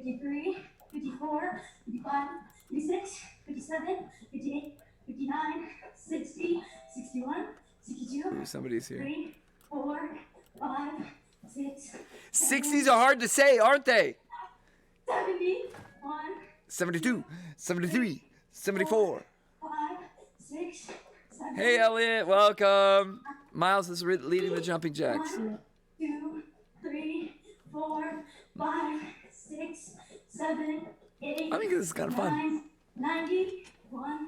53, 54, 55, 56, 57, 58, 59, 60, 61, 62. Somebody's here. 3, 4, 5, 6. 60s are hard to say, aren't they? 71. 72, 73, 74. 5, 6, 7. Hey, Elliot, welcome. Miles is leading the jumping jacks. 1, 2, 3, 4, 5, 6, 7, 8. I think this is kind of fun. 90, 1,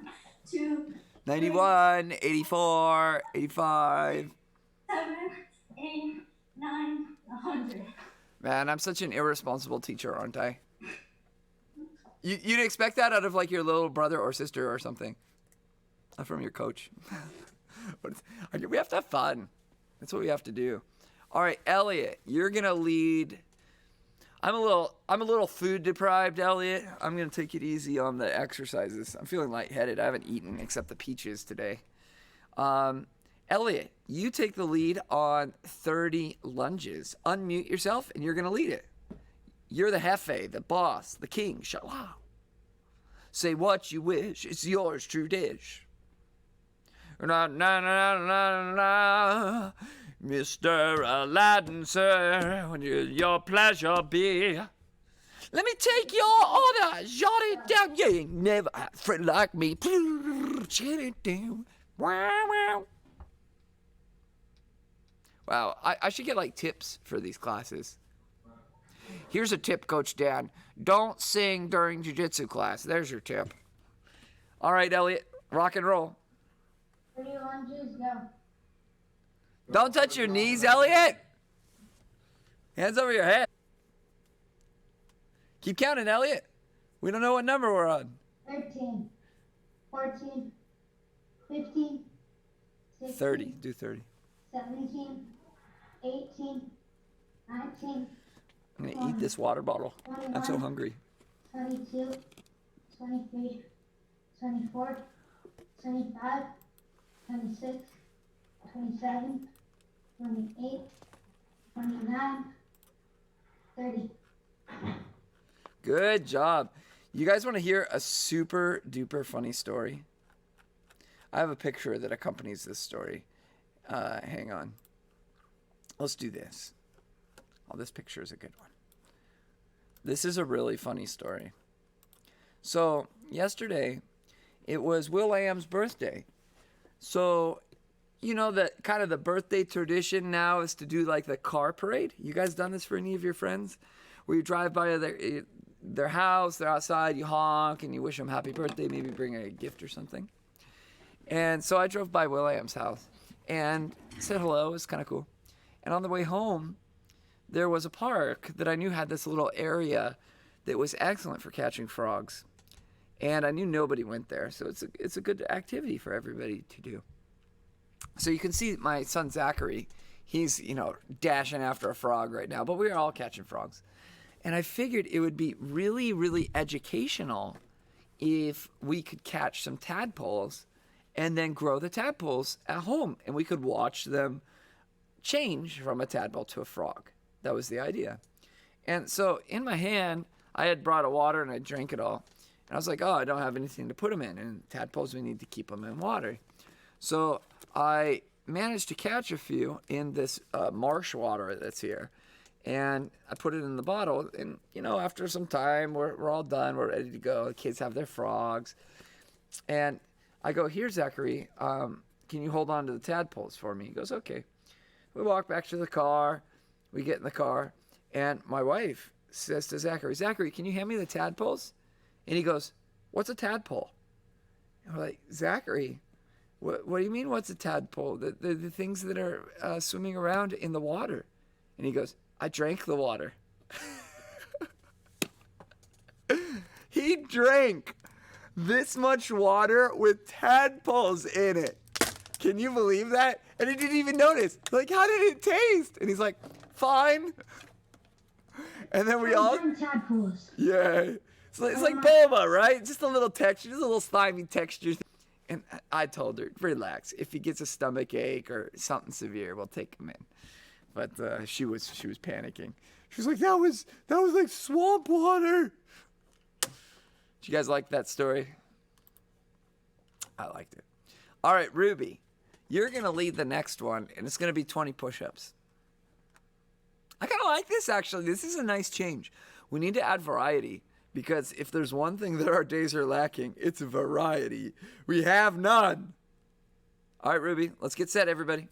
2, 91, 84, 85. 7, 8, 9, 100. Man, I'm such an irresponsible teacher, aren't I? You'd expect that out of like your little brother or sister or something. Not from your coach. But we have to have fun. That's what we have to do. All right, Elliot, you're gonna lead. I'm a little food deprived, Elliot. I'm gonna take it easy on the exercises. I'm feeling lightheaded. I haven't eaten except the peaches today. Elliot, you take the lead on 30 lunges. Unmute yourself, and you're gonna lead it. You're the jefe, the boss, the king. Shalom. Say what you wish. It's yours, true dish. Na na na na na, Mr. Aladdin, sir, when your pleasure be. Let me take your order, jot it down. You ain't never had a friend like me. Jot it down. Wow. Wow, I should get like tips for these classes. Here's a tip, Coach Dan. Don't sing during jiu-jitsu class. There's your tip. All right, Elliot, rock and roll. 30 lunges, go. Don't touch your knees, Elliot. Hands over your head. Keep counting, Elliot. We don't know what number we're on. 13, 14, 15, 16, 30. Do 30. 17, 18, 19, I'm going to eat this water bottle. I'm so hungry. 22, 23, 24, 25, 26, 27, 28, 29, 30. Good job. You guys want to hear a super duper funny story? I have a picture that accompanies this story. Hang on. Let's do this. Oh, this picture is a good one. This is a really funny story. So, yesterday, it was Will.i.am's birthday. So, you know that kind of the birthday tradition now is to do like the car parade. You guys done this for any of your friends? Where you drive by their house, they're outside, you honk, and you wish them happy birthday, maybe bring a gift or something. And so I drove by Will.i.am's house and said hello. It was kind of cool. And on the way home, there was a park that I knew had this little area that was excellent for catching frogs. And I knew nobody went there, so it's a good activity for everybody to do. So you can see my son Zachary, he's, dashing after a frog right now, but we're all catching frogs. And I figured it would be really, really educational if we could catch some tadpoles and then grow the tadpoles at home, and we could watch them change from a tadpole to a frog. That was the idea. And so in my hand, I had brought a water and I drank it all. And I was like, oh, I don't have anything to put them in. And tadpoles, we need to keep them in water. So I managed to catch a few in this marsh water that's here. And I put it in the bottle. And, after some time, we're all done. We're ready to go. The kids have their frogs. And I go, here, Zachary, can you hold on to the tadpoles for me? He goes, okay. We walk back to the car. We get in the car. And my wife says to Zachary, Zachary, can you hand me the tadpoles? And he goes, what's a tadpole? And we're like, Zachary, what do you mean what's a tadpole? The things that are swimming around in the water. And he goes, I drank the water. He drank this much water with tadpoles in it. Can you believe that? And he didn't even notice. Like, how did it taste? And he's like, fine. And then we all... Tadpoles. Yeah. So it's like boba, right? Just a little texture, just a little slimy texture. And I told her, relax. If he gets a stomach ache or something severe, we'll take him in. But she was panicking. She's like, that was like swamp water. Did you guys like that story? I liked it. All right, Ruby, you're going to lead the next one, and it's going to be 20 push-ups. I kind of like this, actually. This is a nice change. We need to add variety, because if there's one thing that our days are lacking, it's variety. We have none. All right, Ruby, let's get set, everybody.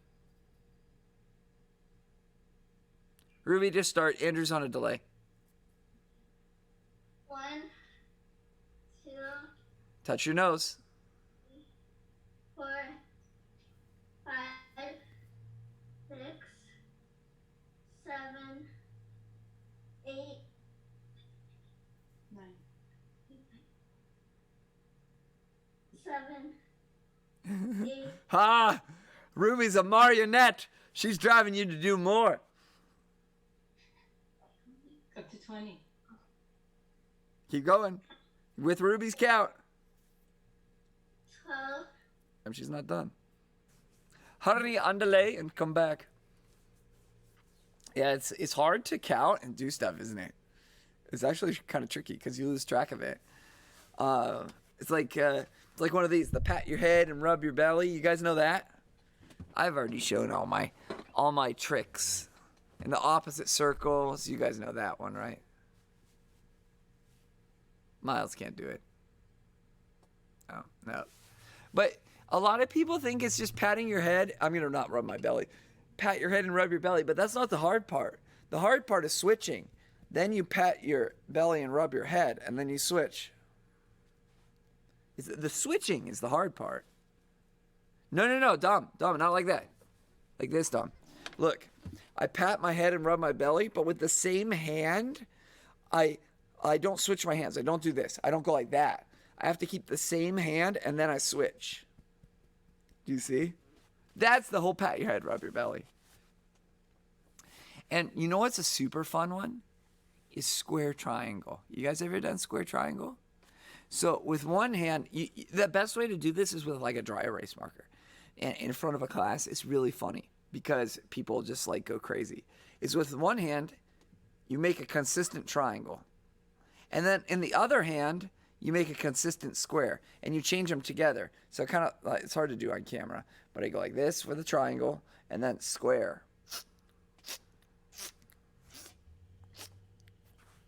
Ruby, just start. Andrew's on a delay. 1, 2, Touch your nose. 4, 5, 6, 7, 8, 9, 7, 8. Ha! Ruby's a marionette. She's driving you to do more. Up to 20. Keep going. With Ruby's count. 12. And she's not done. Hurry, underlay, and come back. Yeah, it's hard to count and do stuff, isn't it? It's actually kind of tricky because you lose track of it. It's like one of these, the pat your head and rub your belly. You guys know that? I've already shown all my tricks. In the opposite circles, you guys know that one, right? Miles can't do it. Oh, no. But a lot of people think it's just patting your head. I'm going to not rub my belly. Pat your head and rub your belly, but that's not the hard part. The hard part is switching. Then you pat your belly and rub your head, and then you switch. The switching is the hard part. No, Dom, not like that. Like this, Dom. Look, I pat my head and rub my belly, but with the same hand, I don't switch my hands. I don't do this. I don't go like that. I have to keep the same hand, and then I switch. Do you see? That's the whole pat your head, rub your belly. And you know what's a super fun one? Is square triangle. You guys ever done square triangle? So with one hand, the best way to do this is with like a dry erase marker. And in front of a class, it's really funny because people just like go crazy. Is with one hand, you make a consistent triangle. And then in the other hand, you make a consistent square. And you change them together. So kind of, it's hard to do on camera. But I go like this with a triangle and then square.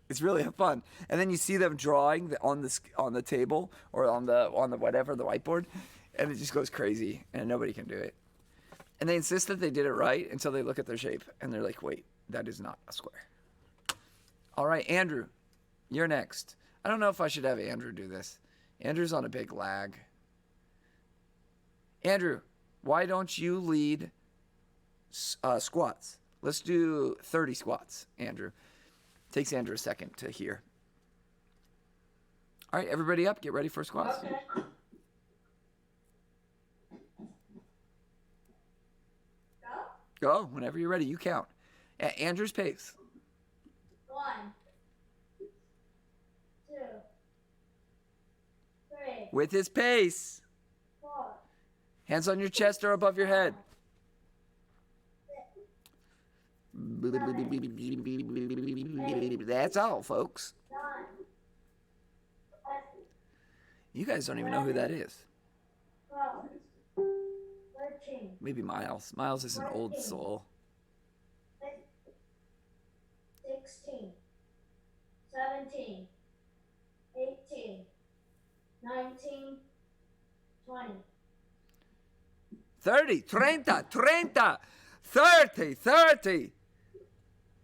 It's really fun. And then you see them drawing on the table or on the whatever, the whiteboard, and it just goes crazy and nobody can do it. And they insist that they did it right until they look at their shape and they're like, wait, that is not a square. All right, Andrew, you're next. I don't know if I should have Andrew do this. Andrew's on a big lag. Andrew, why don't you lead squats? Let's do 30 squats, Andrew. Takes Andrew a second to hear. All right, everybody up. Get ready for squats. Okay. Go. Whenever you're ready, you count. At Andrew's pace. 1, 2, 3, With his pace. 4, Hands on your chest or above your head. 6, That's all, folks. 9, You guys don't even know who that is. 12, 13, Maybe Miles. Miles is an old soul. 16, 17, 18, 19, 20. 30, 30, 30, 30,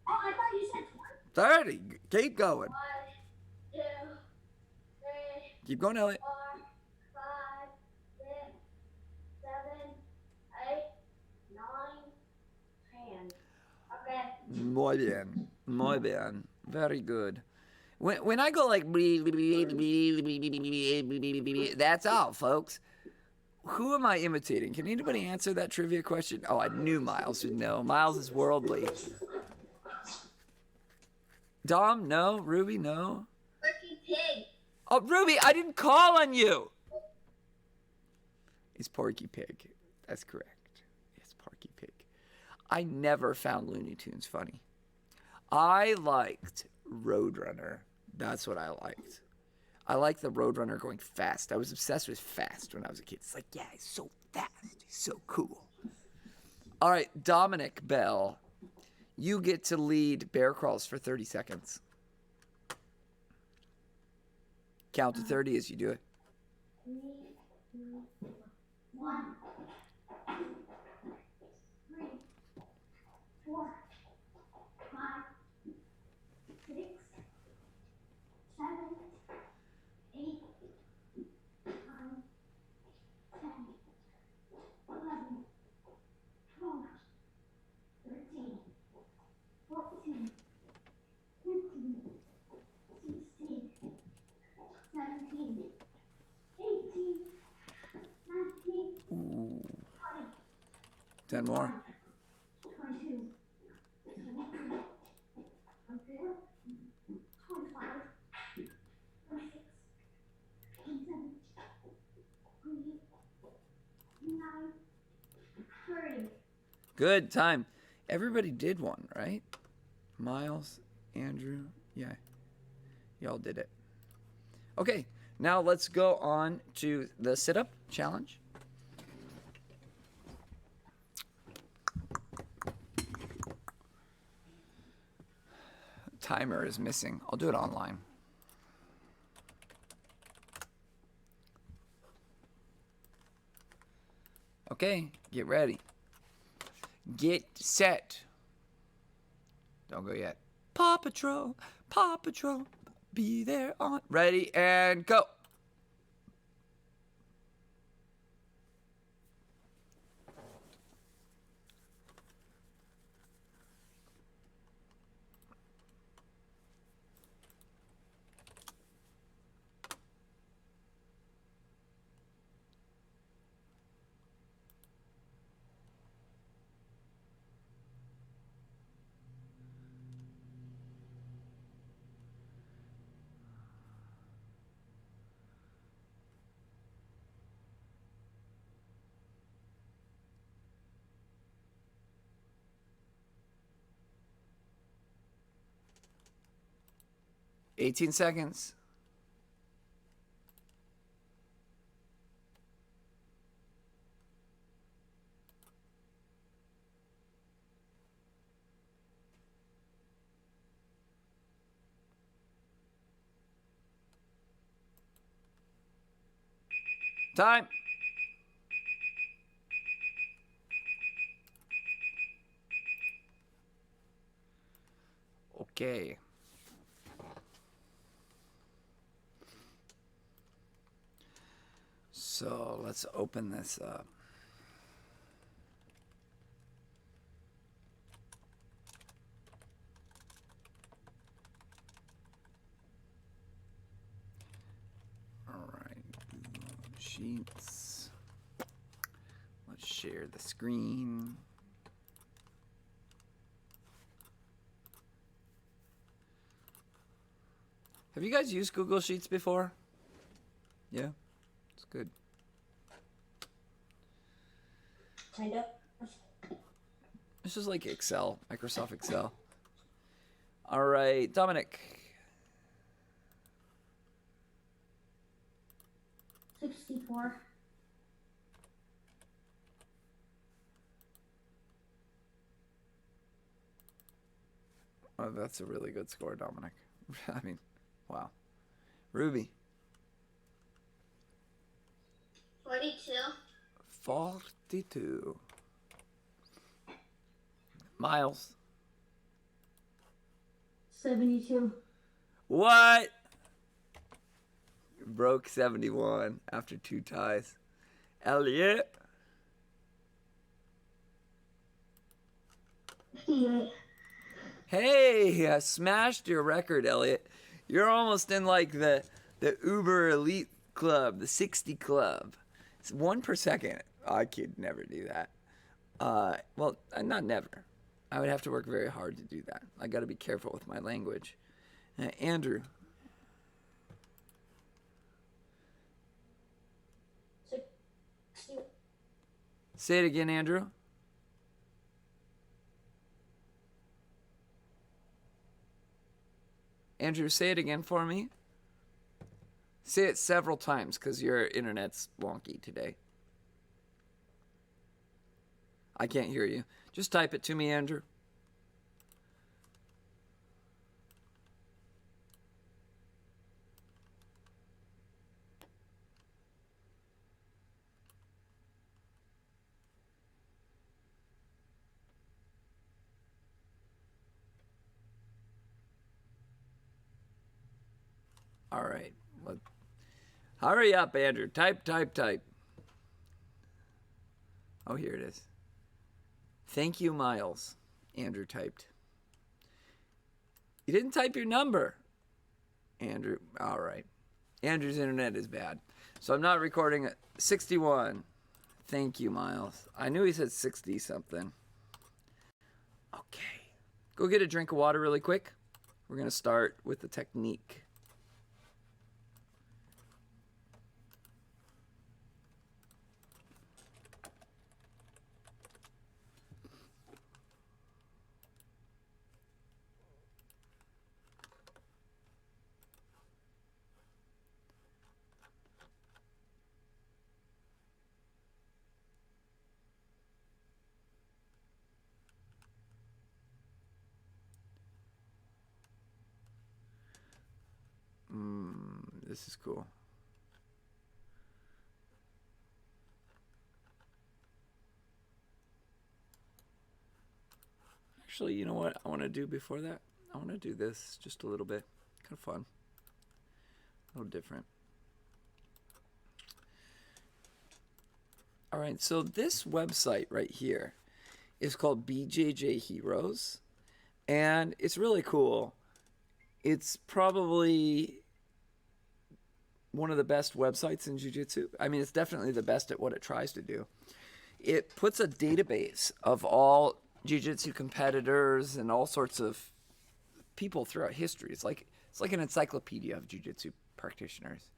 Oh, I thought you said 20. 30. Keep going. 1, 2, 3, Keep going, Elliot. 4, 5, 6, 7, 8, 9, 10. Okay. Muy bien. Muy bien. Very good. When I go like, that's all, folks. Who am I imitating? Can anybody answer that trivia question? Oh, I knew Miles would know. Miles is worldly. Dom, no. Ruby, no. Porky Pig. Oh, Ruby, I didn't call on you. It's Porky Pig. That's correct. It's Porky Pig. I never found Looney Tunes funny. I liked Roadrunner. That's what I liked. I like the Roadrunner going fast. I was obsessed with fast when I was a kid. It's like, yeah, he's so fast. He's so cool. All right, Dominic Bell, you get to lead bear crawls for 30 seconds. Count to 30 as you do it. 3, 2, 1. 3, 4, 5, 6, 7, 8, 9, 10, 11, 12, 13, 14, 15, 16, 17, 18, 19, Ooh. 20, 10 more. 22, 23, 24, 25, 26, 27, 28, 29, 30. Good time. Everybody did one, right? Miles, Andrew, yeah. Y'all did it. Okay, now let's go on to the sit-up challenge. Timer is missing. I'll do it online. Okay, get ready. Get set. Don't go yet. Paw Patrol, be there on. Ready and go. $18 seconds. Time. Okay. So let's open this up. All right, Sheets. Let's share the screen. Have you guys used Google Sheets before? Yeah, it's good. Kind of. It's just like Excel, Microsoft Excel. All right, Dominic. 64. Oh, that's a really good score, Dominic. I mean, wow. Ruby. 42. 42. Miles. 72. What? Broke 71 after 2 ties. Elliot. 58. Hey, I smashed your record, Elliot. You're almost in like the Uber Elite Club, the 60 Club. It's 1 per second. I could never do that. Well, not never. I would have to work very hard to do that. I got to be careful with my language. Andrew. 60. Say it again, Andrew. Andrew, say it again for me. Say it several times because your internet's wonky today. I can't hear you. Just type it to me, Andrew. All right. Hurry up, Andrew. Type. Oh, here it is. Thank you, Miles. Andrew typed. You didn't type your number. Andrew. All right. Andrew's internet is bad. So I'm not recording it. 61. Thank you, Miles. I knew he said 60 something. Okay. Go get a drink of water really quick. We're going to start with the technique. This is cool. Actually, you know what I want to do before that? I want to do this just a little bit. Kind of fun. A little different. All right, so this website right here is called BJJ Heroes, and it's really cool. It's probably one of the best websites in Jiu-Jitsu. I mean, it's definitely the best at what it tries to do. It puts a database of all Jiu-Jitsu competitors and all sorts of people throughout history. It's like an encyclopedia of Jiu-Jitsu practitioners.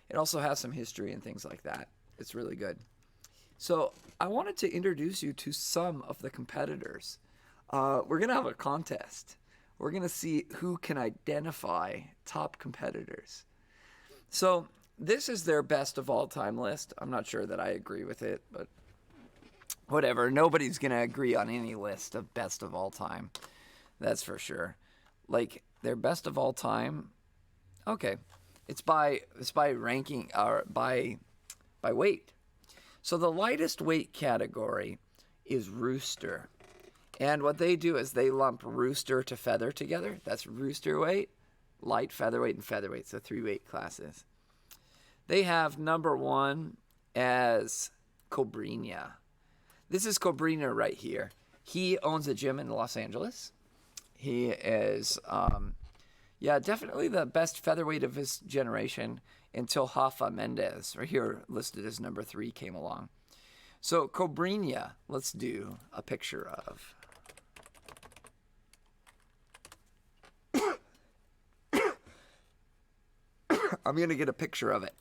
It also has some history and things like that. It's really good. So I wanted to introduce you to some of the competitors. We're going to have a contest. We're going to see who can identify top competitors. So this is their best of all time list. I'm not sure that I agree with it, but whatever. Nobody's going to agree on any list of best of all time. That's for sure. Like their best of all time. Okay. It's by ranking or by weight. So the lightest weight category is rooster. And what they do is they lump rooster to feather together. That's rooster weight, light featherweight, and featherweight. So 3 weight classes. They have number 1 as Cobrinha. This is Cobrinha right here. He owns a gym in Los Angeles. He is, definitely the best featherweight of his generation until Rafa Mendes, right here listed as number 3, came along. So Cobrinha, let's do a picture of. I'm going to get a picture of it.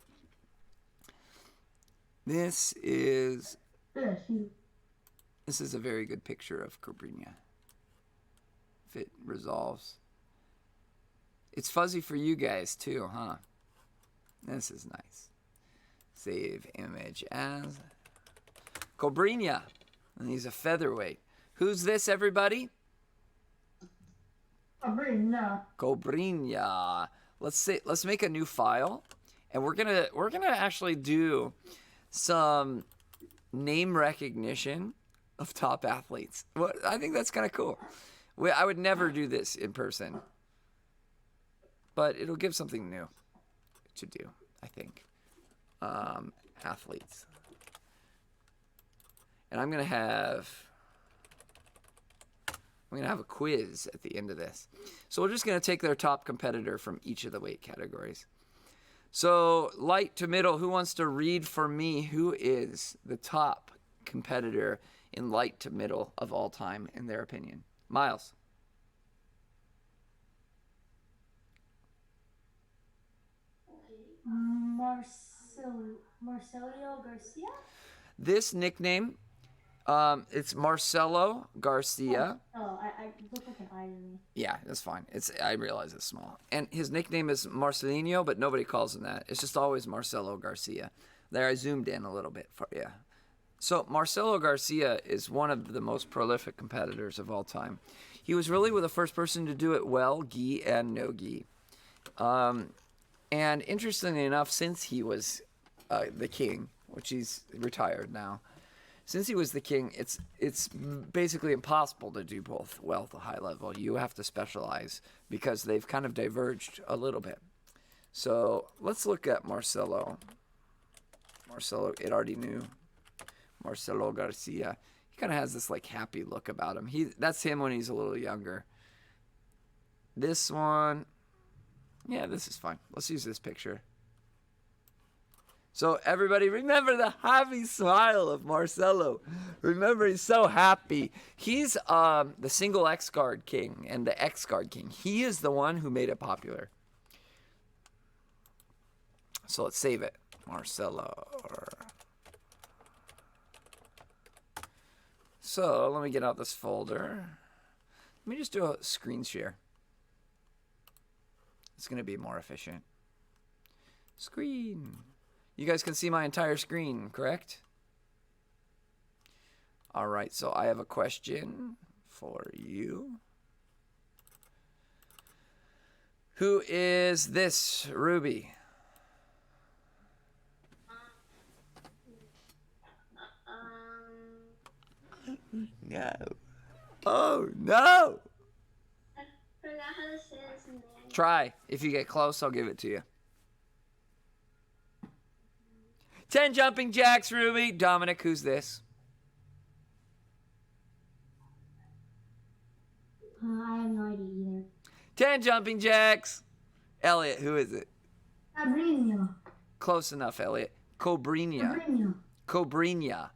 This is a very good picture of Cobrinha. If it resolves. It's fuzzy for you guys too, huh? This is nice. Save image as Cobrinha. And he's a featherweight. Who's this, everybody? Cobrinha. Let's make a new file, and we're gonna actually do some name recognition of top athletes. Well, I think that's kind of cool. I would never do this in person, but it'll give something new to do, I think. Athletes. And I'm gonna have a quiz at the end of this. So we're just gonna take their top competitor from each of the weight categories. So light to middle, who wants to read for me who is the top competitor in light to middle of all time in their opinion? Miles. Marcelio Garcia? This nickname It's Marcelo Garcia. Oh, I look like an eye to me. Yeah, that's fine. I realize it's small. And his nickname is Marcelinho, but nobody calls him that. It's just always Marcelo Garcia. There, I zoomed in a little bit for you. So Marcelo Garcia is one of the most prolific competitors of all time. He was really the first person to do it well, gi and no gi. And interestingly enough, since he was the king, which he's retired now, since he was the king, it's basically impossible to do both well at the high level. You have to specialize because they've kind of diverged a little bit. So let's look at Marcelo. Marcelo, it already knew. Marcelo Garcia. He kind of has this like happy look about him. That's him when he's a little younger. This one, yeah, this is fine. Let's use this picture. So everybody remember the happy smile of Marcelo. Remember, he's so happy. He's the single X guard king and the X guard king. He is the one who made it popular. So let's save it. Marcelo. So let me get out this folder. Let me just do a screen share. It's going to be more efficient. Screen. You guys can see my entire screen, correct? All right, so I have a question for you. Who is this Ruby? No. Oh, no. I forgot how to say his name. Try. If you get close, I'll give it to you. 10 jumping jacks, Ruby. Dominic, who's this? I have no idea either. 10 jumping jacks. Elliot, who is it? Fabrizio. Close enough, Elliot. Cobrinha. Fabrizio. Cobrinha.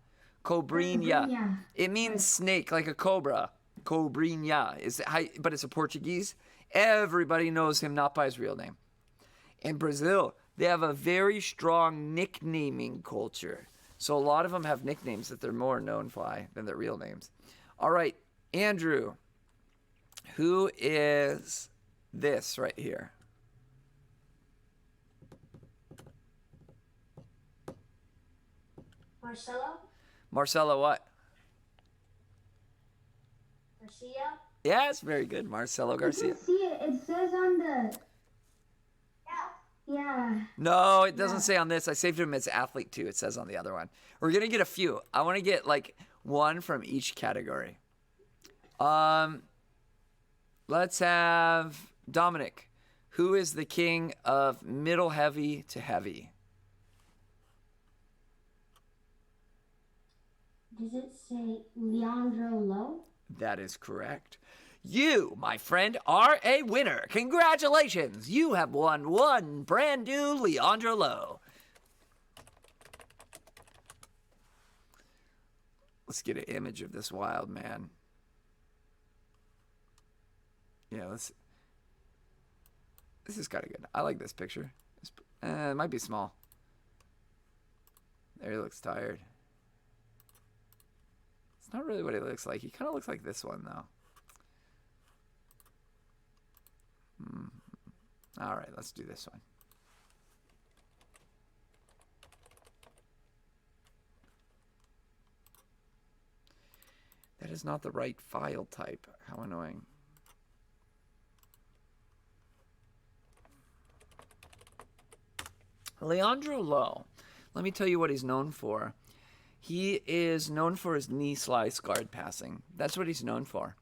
Cobrinha. It means snake, like a cobra. Cobrinha. But it's a Portuguese. Everybody knows him not by his real name. In Brazil, they have a very strong nicknaming culture. So a lot of them have nicknames that they're more known by than their real names. All right, Andrew, who is this right here? Marcelo. Marcelo what? Garcia. Yes, very good. Marcelo Garcia. You can see it. It says on the... Yeah. No, it doesn't say on this. I saved him as athlete too. It says on the other one. We're going to get a few. I want to get like one from each category. Let's have Dominic. Who is the king of middle heavy to heavy? Does it say Leandro Lowe? That is correct. You, my friend, are a winner. Congratulations. You have won one brand new Leandro Lowe. Let's get an image of this wild man. Yeah, this is kind of good. I like this picture. It might be small. There, he looks tired. It's not really what he looks like. He kind of looks like this one, though. All right, let's do this one. That is not the right file type. How annoying. Leandro Lowe. Let me tell you what he's known for. He is known for his knee slice guard passing. That's what he's known for.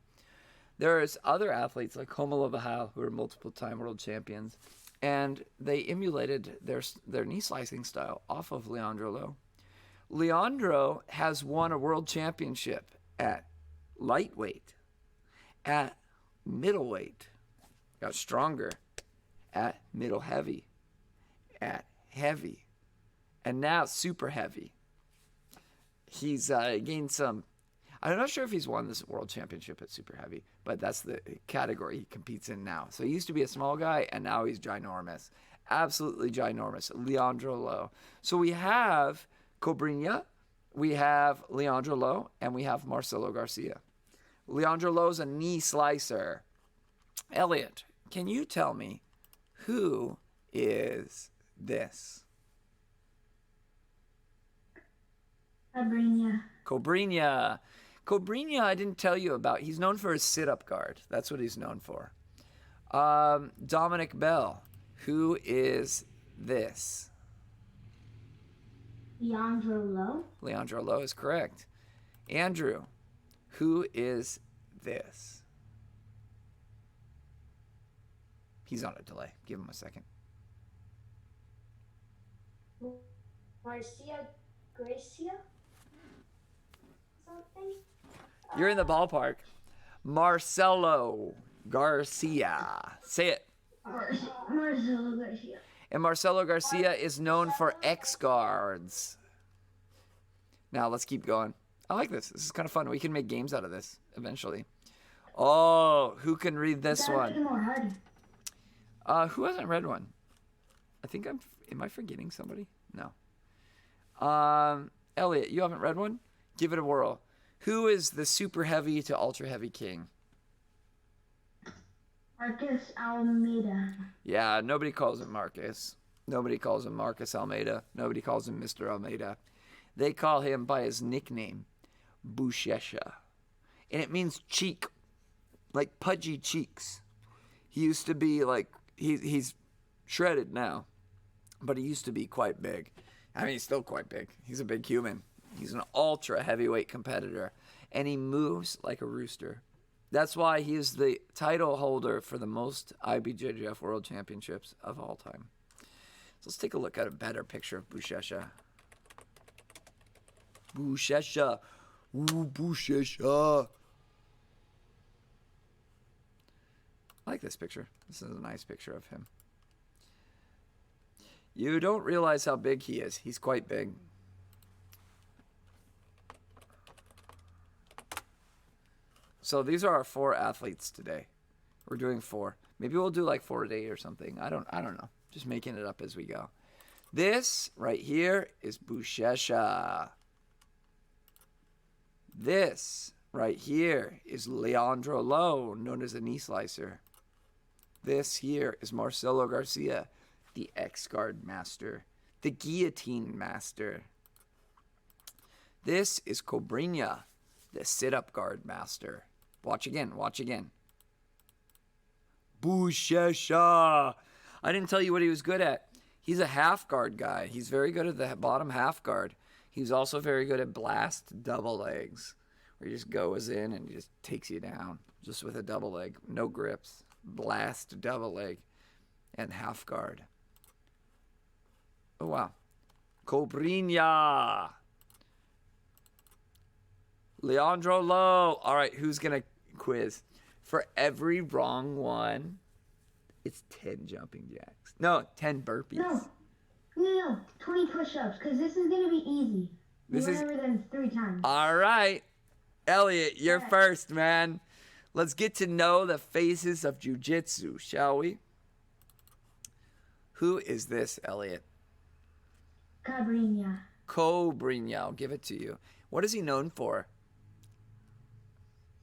There's other athletes like Homo Lavahal who are multiple-time world champions, and they emulated their knee slicing style off of Leandro Lowe. Leandro has won a world championship at lightweight, at middleweight, got stronger, at middle heavy, at heavy, and now super heavy. He's gained some. I'm not sure if he's won this world championship at super heavy, but that's the category he competes in now. So he used to be a small guy, and now he's ginormous. Absolutely ginormous. Leandro Lowe. So we have Cobrinha, we have Leandro Lo, and we have Marcelo Garcia. Leandro Lo's a knee slicer. Elliot, can you tell me who is this? Cobrinha. Cobrinha, I didn't tell you about. He's known for his sit-up guard. That's what he's known for. Dominic Bell, who is this? Leandro Lo. Leandro Lo is correct. Andrew, who is this? He's on a delay. Give him a second. Marcia Gracia? Something? You're in the ballpark. Marcelo Garcia. Say it. Marcelo Garcia. And Marcelo Garcia is known for X guards. Now let's keep going. I like this. This is kind of fun. We can make games out of this eventually. Oh, who can read this one? Who hasn't read one? I think am I forgetting somebody? No. Elliot, you haven't read one? Give it a whirl. Who is the super heavy to ultra heavy king? Marcus Almeida. Yeah, nobody calls him Marcus. Nobody calls him Marcus Almeida. Nobody calls him Mr. Almeida. They call him by his nickname, Buchecha. And it means cheek, like pudgy cheeks. He used to be like, he's shredded now, but he used to be quite big. I mean, he's still quite big. He's a big human. He's an ultra heavyweight competitor, and he moves like a rooster. That's why he is the title holder for the most IBJJF World Championships of all time. So let's take a look at a better picture of Buchecha. Buchecha. Ooh, Buchecha. I like this picture. This is a nice picture of him. You don't realize how big he is. He's quite big. So these are our 4 athletes today. We're doing 4. Maybe we'll do like 4 a day or something. I don't know. Just making it up as we go. This right here is Buchecha. This right here is Leandro Lo, known as a knee slicer. This here is Marcelo Garcia, the X-Guard master, the guillotine master. This is Cobrinha, the sit-up guard master. Watch again, watch again. Buchecha. I didn't tell you what he was good at. He's a half guard guy. He's very good at the bottom half guard. He's also very good at blast double legs, where he just goes in and he just takes you down just with a double leg. No grips. Blast double leg and half guard. Oh, wow. Cobrinha. Leandro Lo. All right, who's going to quiz? For every wrong one, it's 10 jumping jacks. No, 10 burpees. No, 20 push-ups, because this is going to be easy. This is Whatever than 3 times. All right. Elliot, you're first, man. Let's get to know the faces of Jiu-Jitsu, shall we? Who is this, Elliot? Cobrinha. Cobrinha. I'll give it to you. What is he known for?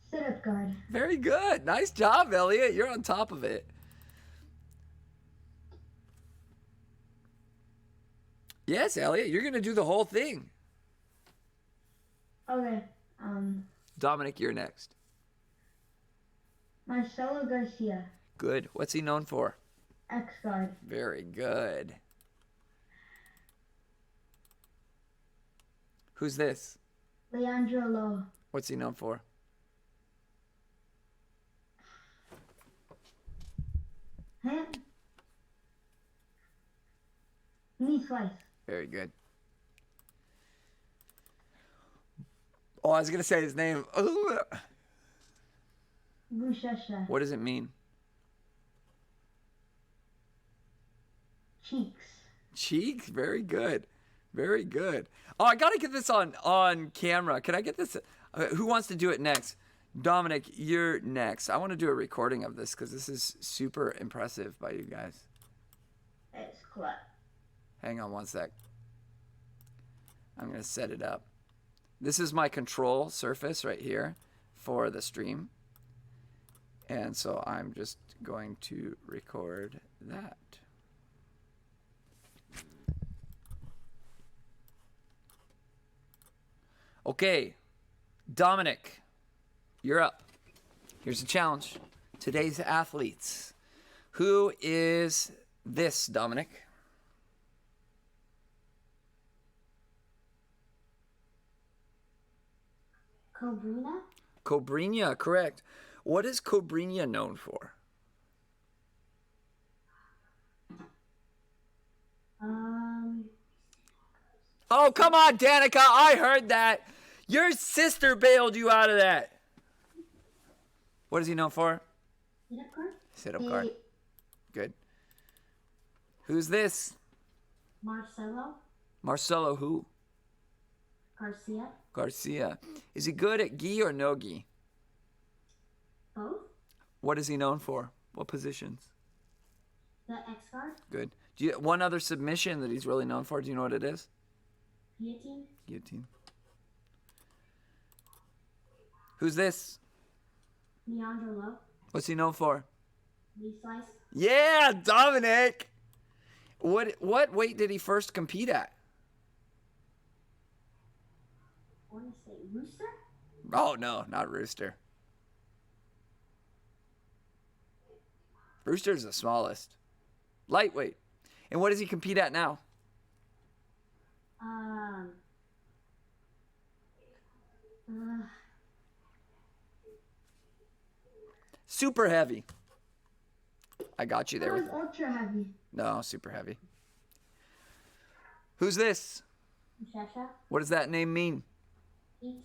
Sit-up guard. Very good. Nice job, Elliot. You're on top of it. Yes, Elliot, you're going to do the whole thing. Okay. Dominic, you're next. Marcelo Garcia. Good. What's he known for? X-guard. Very good. Who's this? Leandro Lo. What's he known for? Knee slice. Very good. Oh, I was going to say his name. Buchecha. What does it mean? Cheeks. Cheeks? Very good. Very good. Oh, I got to get this on camera. Can I get this? Who wants to do it next? Dominic, you're next. I want to do a recording of this because this is super impressive by you guys. It's clutch. Hang on one sec. I'm going to set it up. This is my control surface right here for the stream. And so I'm just going to record that. Okay, Dominic, you're up. Here's the challenge. Today's athletes. Who is this, Dominic? Cobrinha? Cobrinha, correct. What is Cobrinha known for? Oh, come on, Danica. I heard that. Your sister bailed you out of that. What is he known for? Sit-up guard? Sit-up guard. Good. Who's this? Marcelo Marcelo who? Garcia. Garcia. Is he good at gi or no gi? Both? What is he known for? What positions? The X guard? Good. Do you one other submission that he's really known for? Do you know what it is? Guillotine? Guillotine. Who's this? Leandro Lowe? What's he known for? Knee slice? Yeah, Dominic. What weight did he first compete at? I want to say Rooster? Oh no, not Rooster. Rooster's the smallest. Lightweight. And what does he compete at now? Super heavy. I got you there. That was ultra heavy. No, super heavy. Who's this? Shasha? What does that name mean? Eat.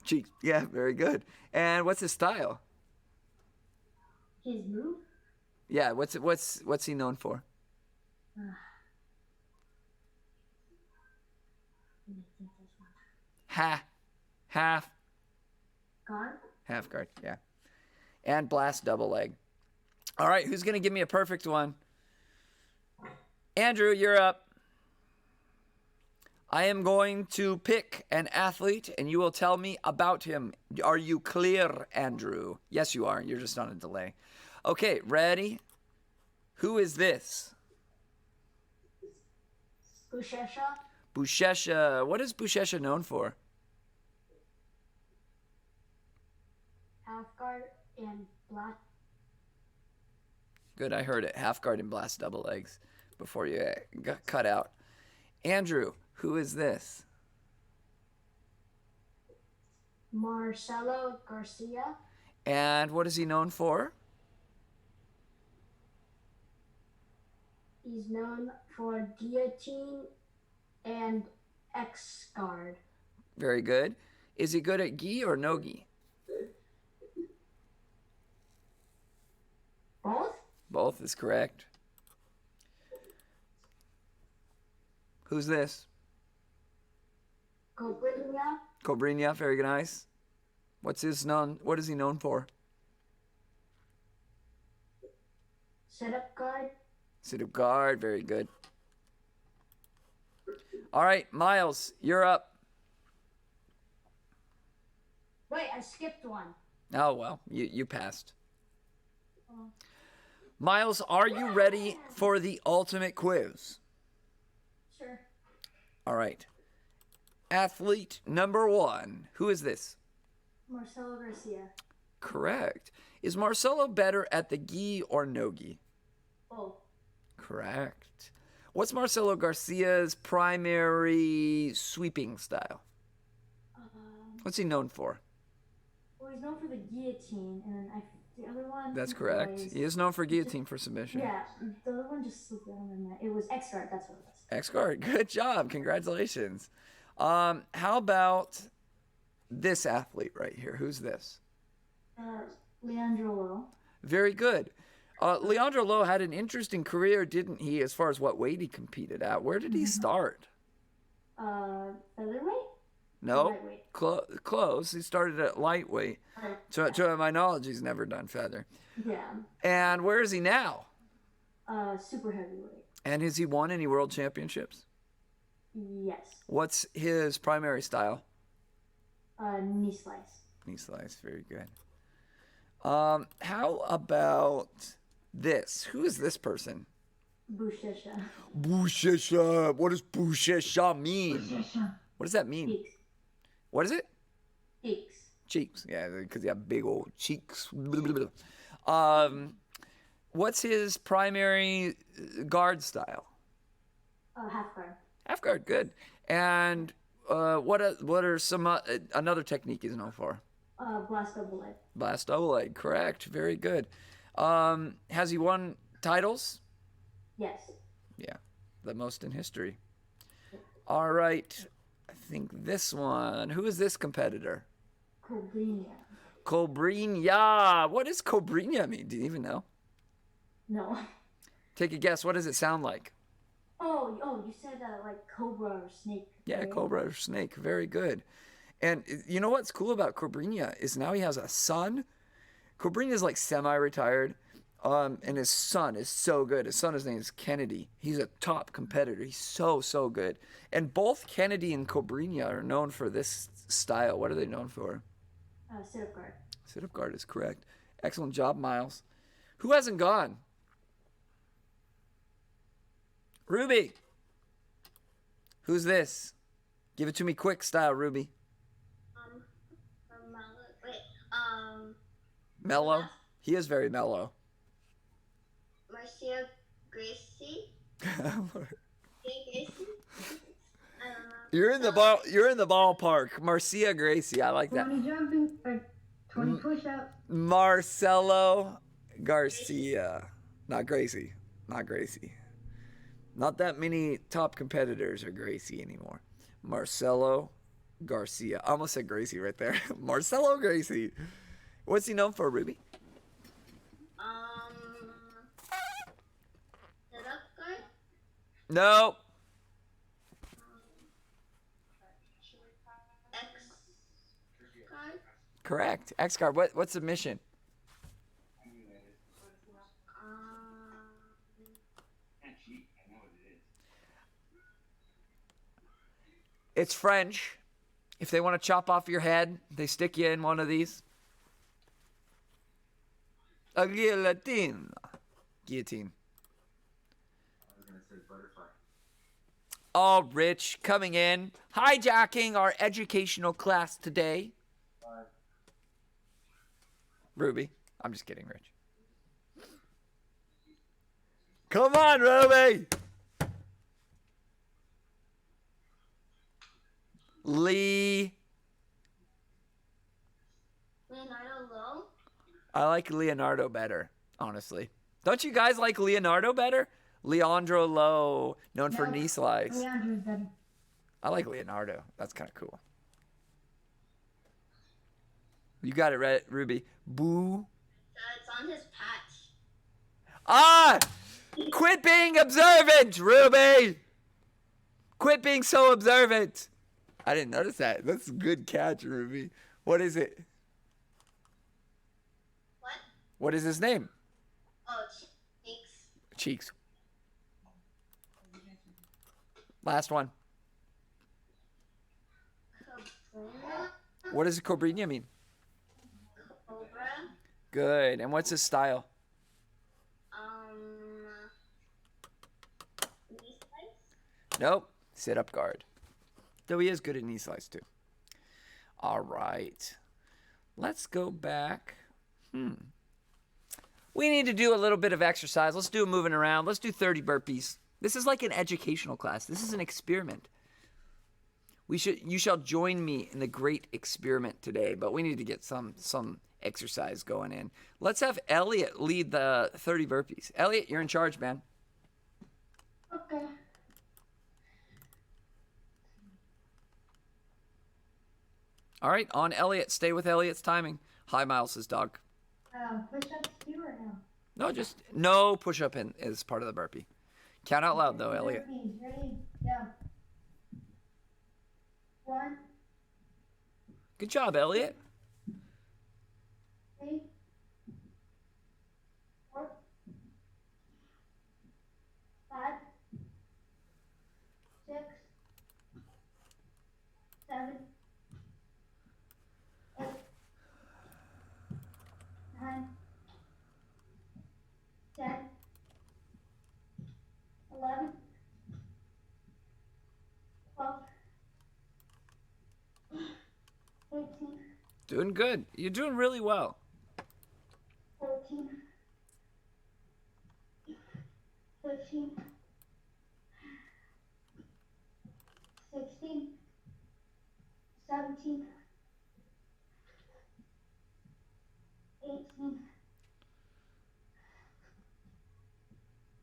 Cheeks. Yeah, very good. And what's his style? His move? Yeah, what's he known for? Let me think this one. Half Guard? guard, yeah. And blast double leg. All right, who's going to give me a perfect one? Andrew, you're up. I am going to pick an athlete, and you will tell me about him. Are you clear, Andrew? Yes, you are. You're just on a delay. Okay, ready? Who is this? Bushesha? Bushesha. What is Bushesha known for? Half guard and black. Good, I heard it. Half guard and blast double legs before you got cut out. Andrew, who is this? Marcelo Garcia. And what is he known for? He's known for guillotine and X guard. Very good. Is he good at gi or no gi? Both? Both is correct. Who's this? Cobrinha. Cobrinha, very nice. What is he known for? Sit-up guard. Sit-up guard, very good. All right, Miles, you're up. Wait, I skipped one. Oh, well, you passed. Miles, are you ready for the ultimate quiz? Sure. All right. Athlete number 1. Who is this? Marcelo Garcia. Correct. Is Marcelo better at the gi or no gi? Both. Correct. What's Marcelo Garcia's primary sweeping style? What's he known for? Well, he's known for the guillotine, and then the other one. That's correct. He is known for guillotine for submission. Yeah, the other one just slipped out of my mind. It was X guard. That's what it was. X-guard. Good job. Congratulations. How about this athlete right here? Who's this? Leandro Lowe. Very good. Leandro Lowe had an interesting career, didn't he, as far as what weight he competed at? Where did he start? Featherweight. No, Lightweight. close. He started at lightweight. To my knowledge, he's never done feather. Yeah. And where is he now? Super heavyweight. And has he won any world championships? Yes. What's his primary style? Knee slice. Knee slice, very good. How about this? Who is this person? Bushesha. Bushesha. What does bushesha mean? Bushesha. What does that mean? Cheeks. What is it? Cheeks. Cheeks. Yeah, because you have big old cheeks. What's his primary guard style? Half guard. Half guard, good. And what are some another technique he's known for? Blast double leg. Blast double leg, correct. Very good. Has he won titles? Yes. Yeah, the most in history. All right, I think this one. Who is this competitor? Cobrinha. Cobrinha. What does Cobrinha mean? Do you even know? No. Take a guess. What does it sound like? Oh, you said like cobra or snake. Yeah, right? cobra or snake. Very good. And you know what's cool about Cobrinha is now he has a son. Cobrinha is like semi-retired, and his son is so good. His son, his name is Kennedy. He's a top competitor. He's so good. And both Kennedy and Cobrinha are known for this style. What are they known for? Sit-up guard. Sit-up guard is correct. Excellent job, Miles. Who hasn't gone? Ruby. Who's this? Give it to me quick style, Ruby. Mellow? He is very mellow. Marcia Gracie? Gracie? You're in the ballpark. Marcia Gracie. I like that. 20 jumping or 20 push-ups. Marcelo Garcia. Not Gracie. Not Gracie. Not that many top competitors are Gracie anymore. Marcelo Garcia. I almost said Gracie right there. Marcelo Gracie. What's he known for, Ruby? Sit-up guard? No. X guard? Correct. X guard. What's the mission? It's French. If they want to chop off your head, they stick you in one of these. A guillotine. Guillotine. I was going to say butterfly. Oh, Rich coming in, hijacking our educational class today. Ruby. I'm just kidding, Rich. Come on, Ruby. Lee. Leonardo Lowe? I like Leonardo better, honestly. Don't you guys like Leonardo better? Leandro Lowe, known for knee slice. Leandro's better. I like Leonardo. That's kind of cool. You got it right, Ruby. Boo. It's on his patch. Ah! Quit being observant, Ruby! Quit being so observant. I didn't notice that. That's a good catch, Ruby. What is it? What? What is his name? Oh, Cheeks. Cheeks. Last one. Cobra? What does Cobrinha mean? Cobra? Good. And what's his style? Knee slice? Nope. Sit up guard. Though he is good at knee slice too. All right. Let's go back. We need to do a little bit of exercise. Let's do a moving around. Let's do 30 burpees. This is like an educational class. This is an experiment. You shall join me in the great experiment today, but we need to get some exercise going in. Let's have Elliot lead the 30 burpees. Elliot, you're in charge, man. Okay. All right, on Elliot. Stay with Elliot's timing. Hi, Miles' dog. Push-ups too or no? No, just no push-up in is part of the burpee. Count out loud, though, Elliot. Burpees. Ready? Yeah. 1, Good job, Elliot. 3, 4, 5, 6, 7, Doing good. You're doing really well. 14, 15, 16, 17, 18,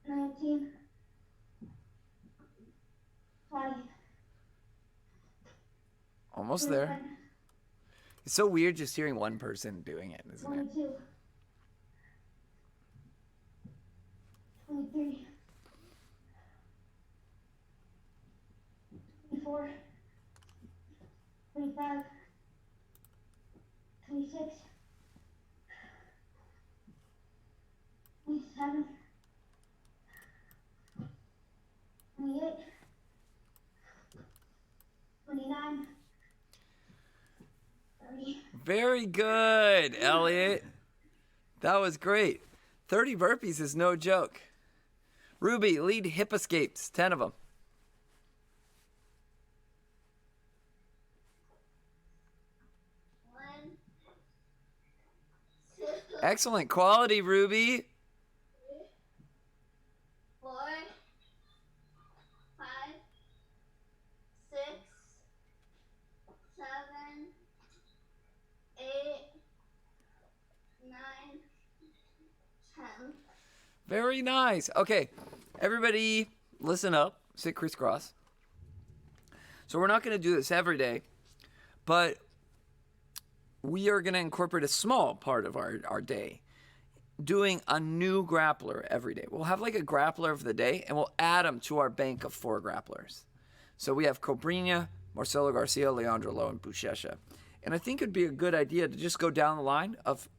19, 20, Almost there. It's so weird just hearing one person doing it, isn't it? 22, 23, 24, 25, 26, 27, 28, 29, 30. Very good, Elliot. That was great. 30 burpees is no joke. Ruby, lead hip escapes, 10 of them. 1, 2, Excellent quality, Ruby. 4, 5, 6, 7, 8, 9, 10. Very nice. Okay, everybody listen up. Sit crisscross. So we're not going to do this every day, but we are going to incorporate a small part of our day, doing a new grappler every day. We'll have like a grappler of the day, and we'll add them to our bank of 4 grapplers. So we have Cobrinha, Marcelo Garcia, Leandro Lo, and Buchecha. And I think it'd be a good idea to just go down the line of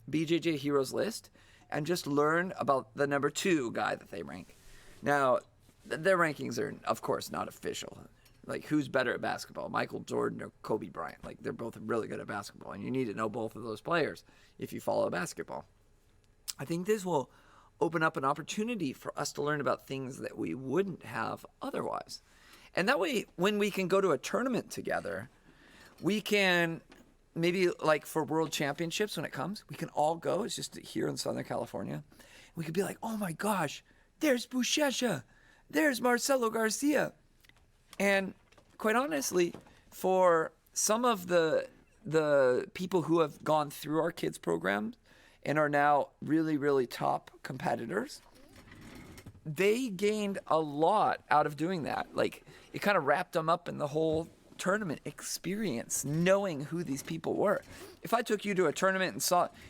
BJJ Heroes list and just learn about the number 2 guy that they rank. Now, their rankings are, of course, not official. Like, who's better at basketball, Michael Jordan or Kobe Bryant? Like, they're both really good at basketball, and you need to know both of those players if you follow basketball. I think this will open up an opportunity for us to learn about things that we wouldn't have otherwise. And that way, when we can go to a tournament together, we can maybe, like for World Championships when it comes, we can all go. It's just here in Southern California. We could be like, oh my gosh, there's Buchecha, there's Marcelo Garcia. And quite honestly, for some of the people who have gone through our kids programs and are now really, really top competitors, they gained a lot out of doing that. Like, it kind of wrapped them up in the whole tournament experience, knowing who these people were. If I took you to a tournament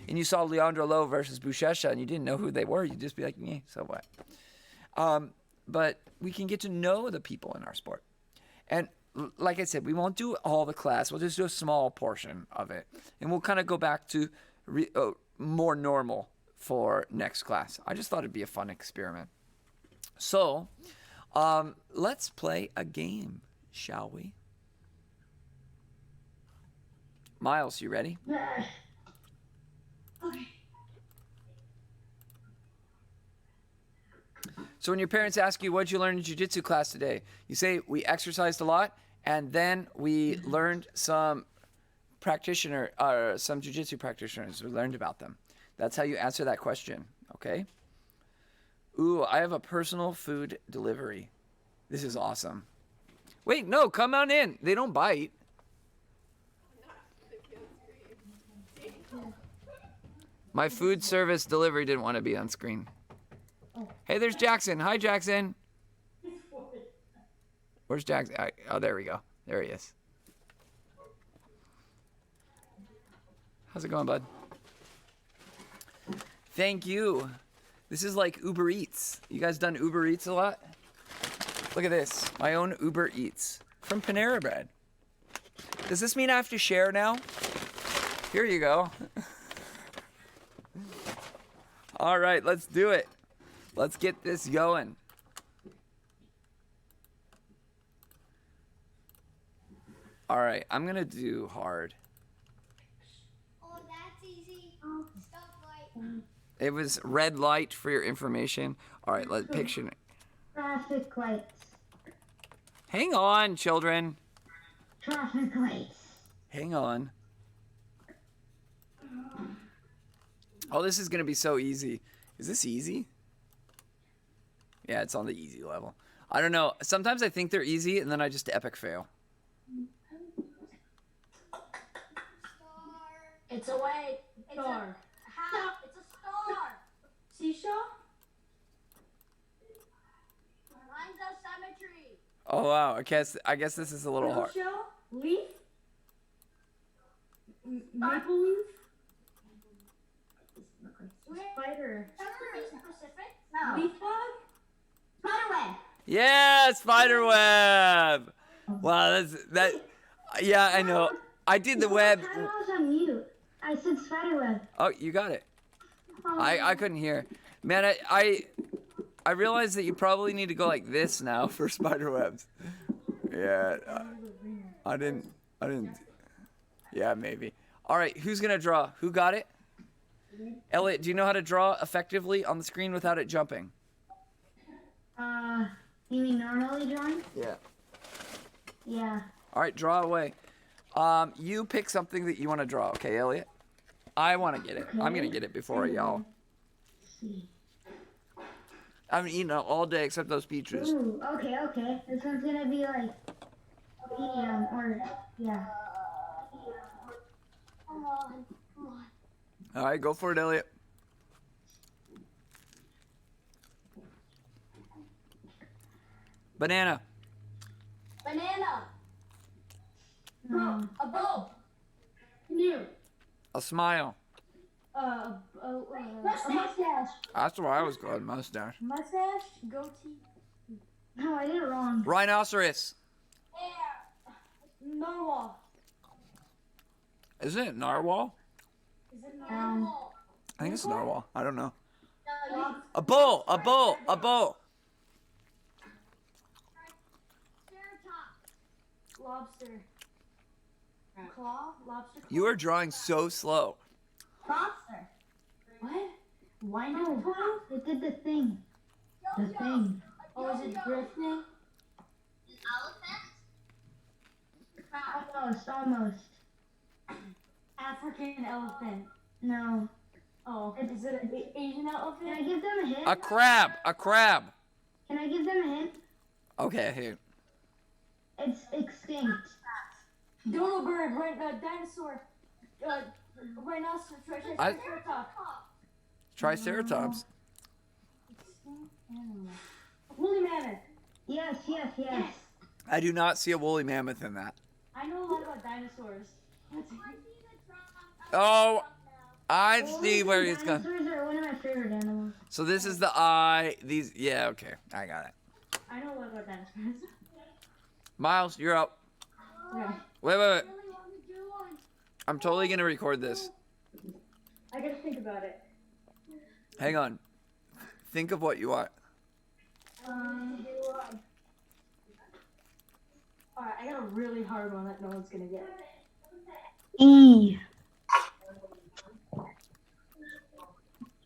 and you saw Leandro Lo versus Buchecha and you didn't know who they were, you'd just be like, yeah, so what? But we can get to know the people in our sport. And like I said, we won't do all the class. We'll just do a small portion of it. And we'll kind of go back to more normal for next class. I just thought it'd be a fun experiment. So let's play a game, shall we? Miles, you ready? Okay. So when your parents ask you, what'd you learn in Jiu-Jitsu class today? You say, we exercised a lot, and then we learned some Jiu-Jitsu practitioners. We learned about them. That's how you answer that question, okay? Ooh, I have a personal food delivery. This is awesome. Wait, no, come on in. They don't bite. My food service delivery didn't want to be on screen. Hey, there's Jackson. Hi, Jackson. Where's Jackson? Oh, there we go. There he is. How's it going, bud? Thank you. This is like Uber Eats. You guys done Uber Eats a lot? Look at this. My own Uber Eats from Panera Bread. Does this mean I have to share now? Here you go. All right, let's do it. Let's get this going. All right, I'm going to do hard. Oh, that's easy. Stop light. It was red light for your information. All right, let's picture it. Traffic lights. Hang on, children. Traffic lights. Hang on. Oh, this is gonna be so easy. Is this easy? Yeah, it's on the easy level. I don't know. Sometimes I think they're easy, and then I just epic fail. Star. It's a way. Star. How? It's a star. Seashell? Lines of symmetry. Oh wow. I guess this is a little hard. Shell? Leaf? Maple leaf? Spider. Can we be specific? No. Leaf bug? Spiderweb. Yeah, spider web. Wow, that. Yeah, I know. I did the web. I was on mute. I said spiderweb. Oh, you got it. I couldn't hear. Man, I realized that you probably need to go like this now for spider webs. Yeah, I didn't. Yeah, maybe. All right, who's gonna draw? Who got it? Elliot, do you know how to draw effectively on the screen without it jumping? You mean normally drawing? Yeah. Yeah. All right, draw away. You pick something that you want to draw, okay, Elliot? I want to get it. I'm gonna get it before y'all. Let's see. I haven't eaten all day except those peaches. Ooh, okay. This one's gonna be like medium or yeah. Come on. Come on. All right, go for it, Elliot. Banana. Banana. No. A bow. New. A smile. A Mustache. That's where I was going. Mustache. mustache. Goatee. No, I did it wrong. Rhinoceros. Hair. Narwhal. Isn't it narwhal? Is it Animal. I think it's narwhal. I don't know. No, you. A bull. A bull. A bull. Triceratops. Lobster. Claw? Lobster claw? You are drawing so slow. Lobster. What? Wind Oh, up toe? it did the thing. The thing. Oh, is it drifting? An elephant. Almost. African elephant. No. Oh, is it an Asian Can I elephant? give them a hint? A crab. A crab. Can I give them a hint? Okay, here. It's extinct. Dodo bird, dinosaur, rhinoceros, I- triceratops. Triceratops. Extinct animal. Woolly mammoth. Yes. I do not see a woolly mammoth in that. I know a lot about dinosaurs. Oh, I see where he's going. Dinosaurs are one of my favorite animals. So this is the eye. These. Yeah. Okay. I got it. I know a lot about dinosaurs. Miles, you're up. Okay. Wait. I really want to do one. I'm totally gonna record this. I gotta think about it. Hang on. Think of what you want. Alright, I got a really hard one that no one's gonna get. E.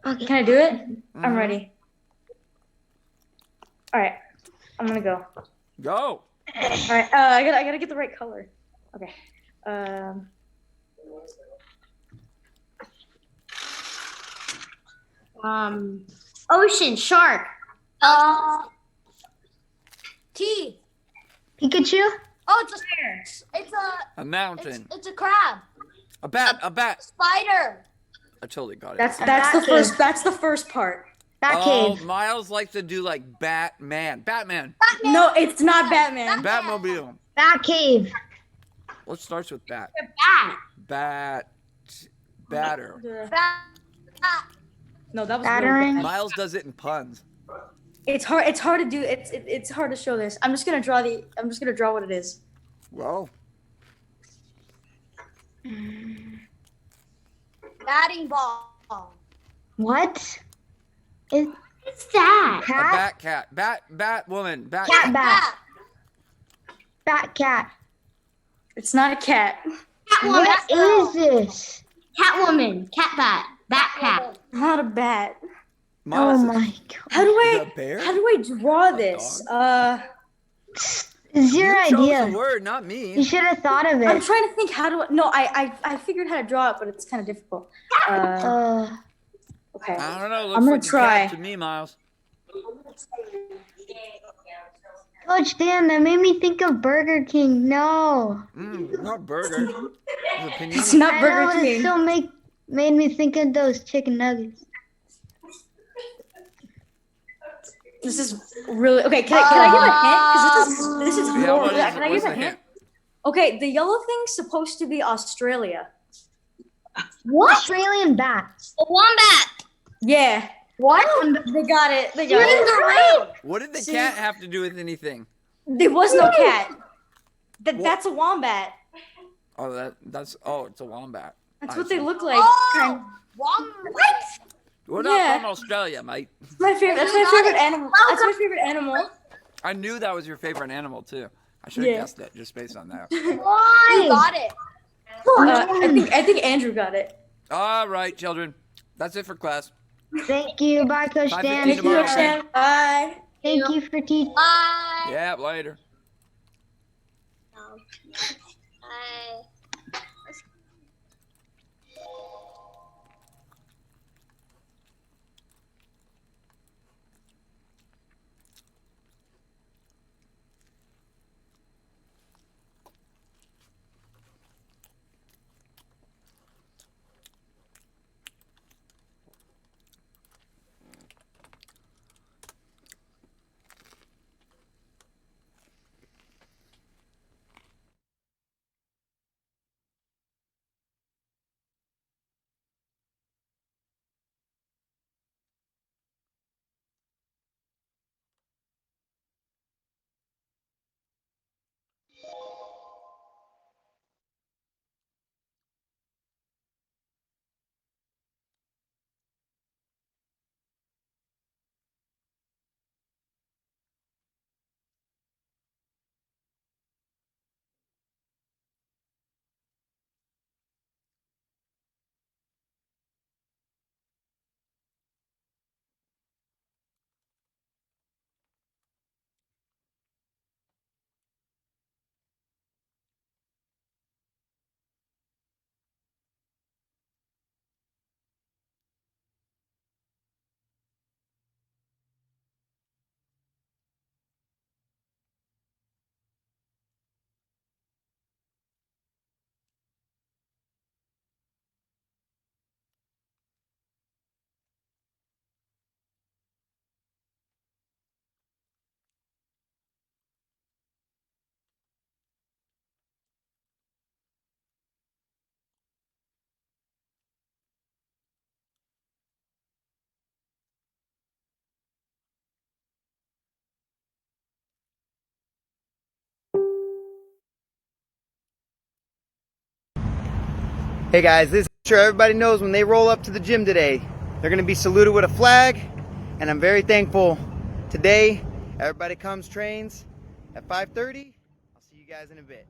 Okay. Can I do it? I'm Mhm. ready. Alright, I'm gonna go. Go. Alright, I gotta get the right color. Okay. Ocean shark. T. Pikachu. Oh, it's A mountain. it's a crab. A bat. A bat. Spider. I totally got it. That's bat the cave. first. That's the first part. Bat Oh, cave. Miles likes to do like Batman. Batman. No, it's not Batman. Batmobile. Bat cave. What starts with bat? Bat. Bat. Batter. Bat. No, that was Battering. Really bad. Miles does it in puns. It's hard. It's hard to do. It's hard to show this. I'm just gonna draw what it is. Whoa. Batting ball. What? It's that? A Cat? bat cat. Bat woman. Bat. Cat bat. Bat cat. It's not a cat. What is this? Catwoman. Cat bat. Bat cat. Not a bat. Miles Oh my god. How do is I? a bear? How do I draw this? It's your You chose idea. the word, not You me. should have thought of I'm it. trying to think. How do I? No, I figured how to draw it, but it's kind of difficult. Okay. I don't know. I'm Looks gonna like a cat try. to me, Miles. Coach, damn, that made me think of Burger King. No. Not burger. It's a It's panini. not I know, Burger but it King. still made me think of those chicken nuggets. This is really okay. Can I give a hint? Because this is Yeah, horrible. what is Can it? I What's give a the hint? Okay, the yellow thing's supposed to be Australia. What? Australian bats. A wombat. Yeah, What? they got it. They You're got it. the room. What did the See? cat have to do with anything? There was no cat. That's a wombat. Oh, it's a wombat. That's I what they see. look like. Oh, what? We're Yeah. not from Australia, mate. That's my favorite. That's my got favorite it. animal. That's my favorite animal. I knew that was your favorite animal too. I should have Yeah. guessed it just based on that. Why? You got it. I think Andrew got it. All right, children. That's it for class. Thank you. Bye, Coach 5:15 Dan. Thank you, tomorrow. Coach Dan. Bye. Thank you for teaching. Bye. Yeah, later. Bye. Hey guys, this is sure everybody knows when they roll up to the gym today, they're going to be saluted with a flag, and I'm very thankful today. Everybody comes, trains at 5:30. I'll see you guys in a bit.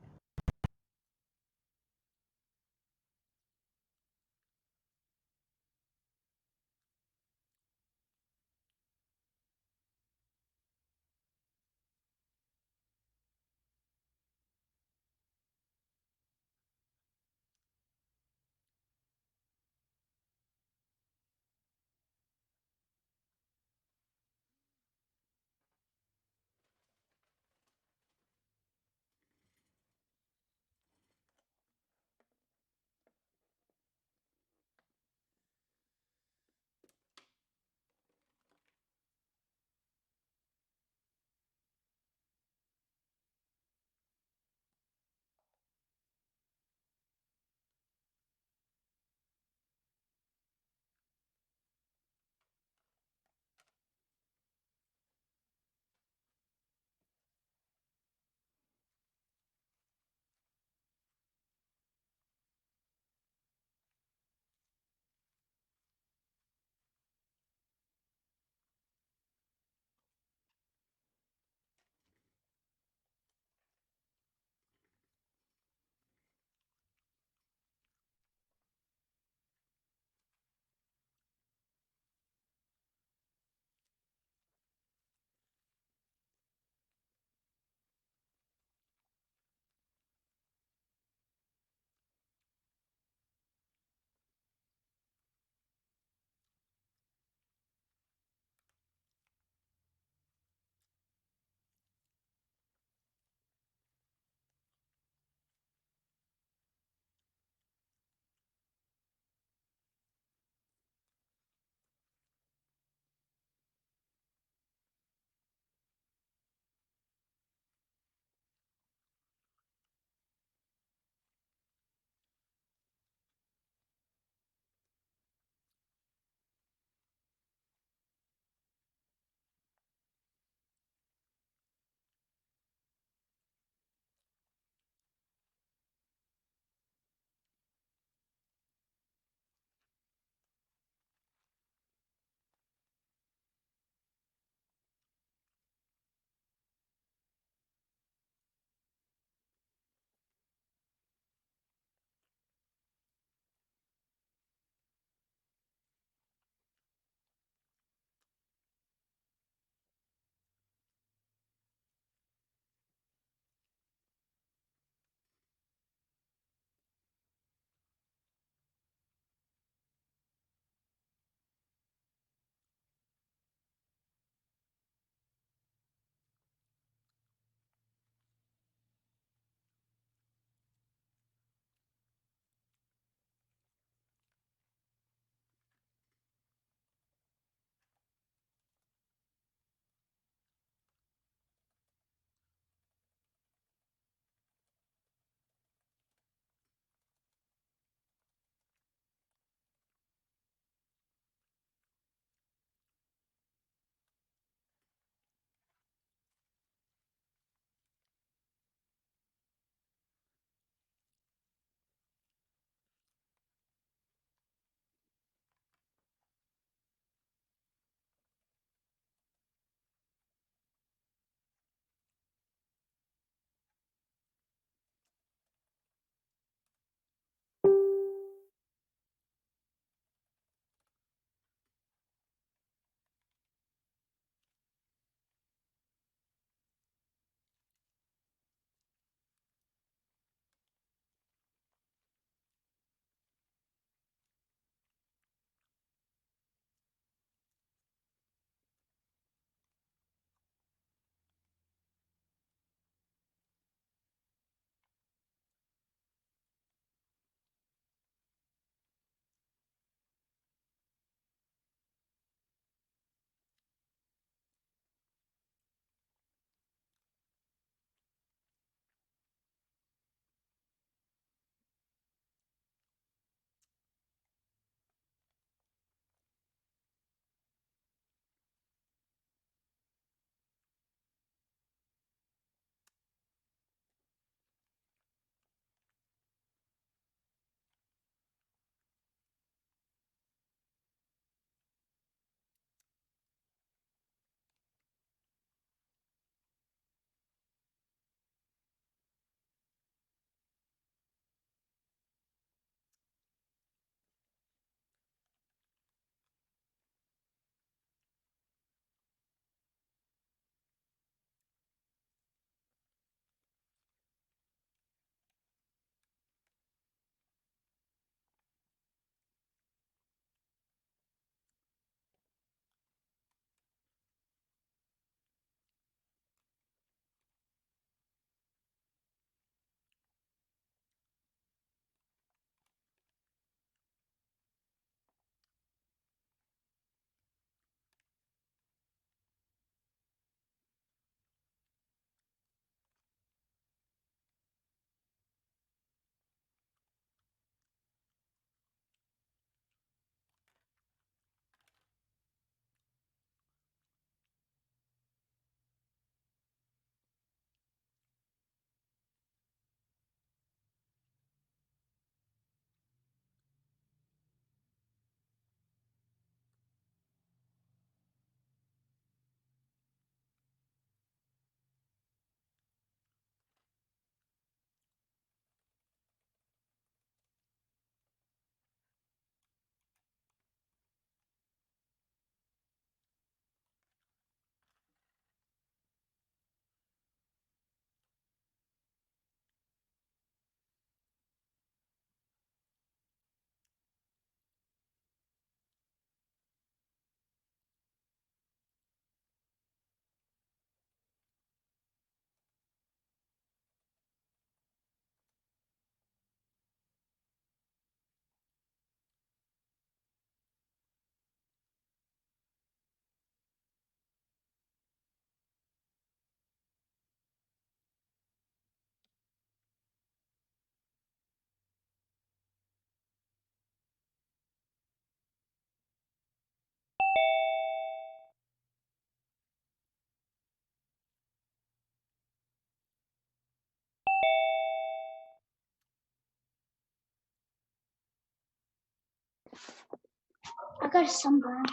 I got a sunburn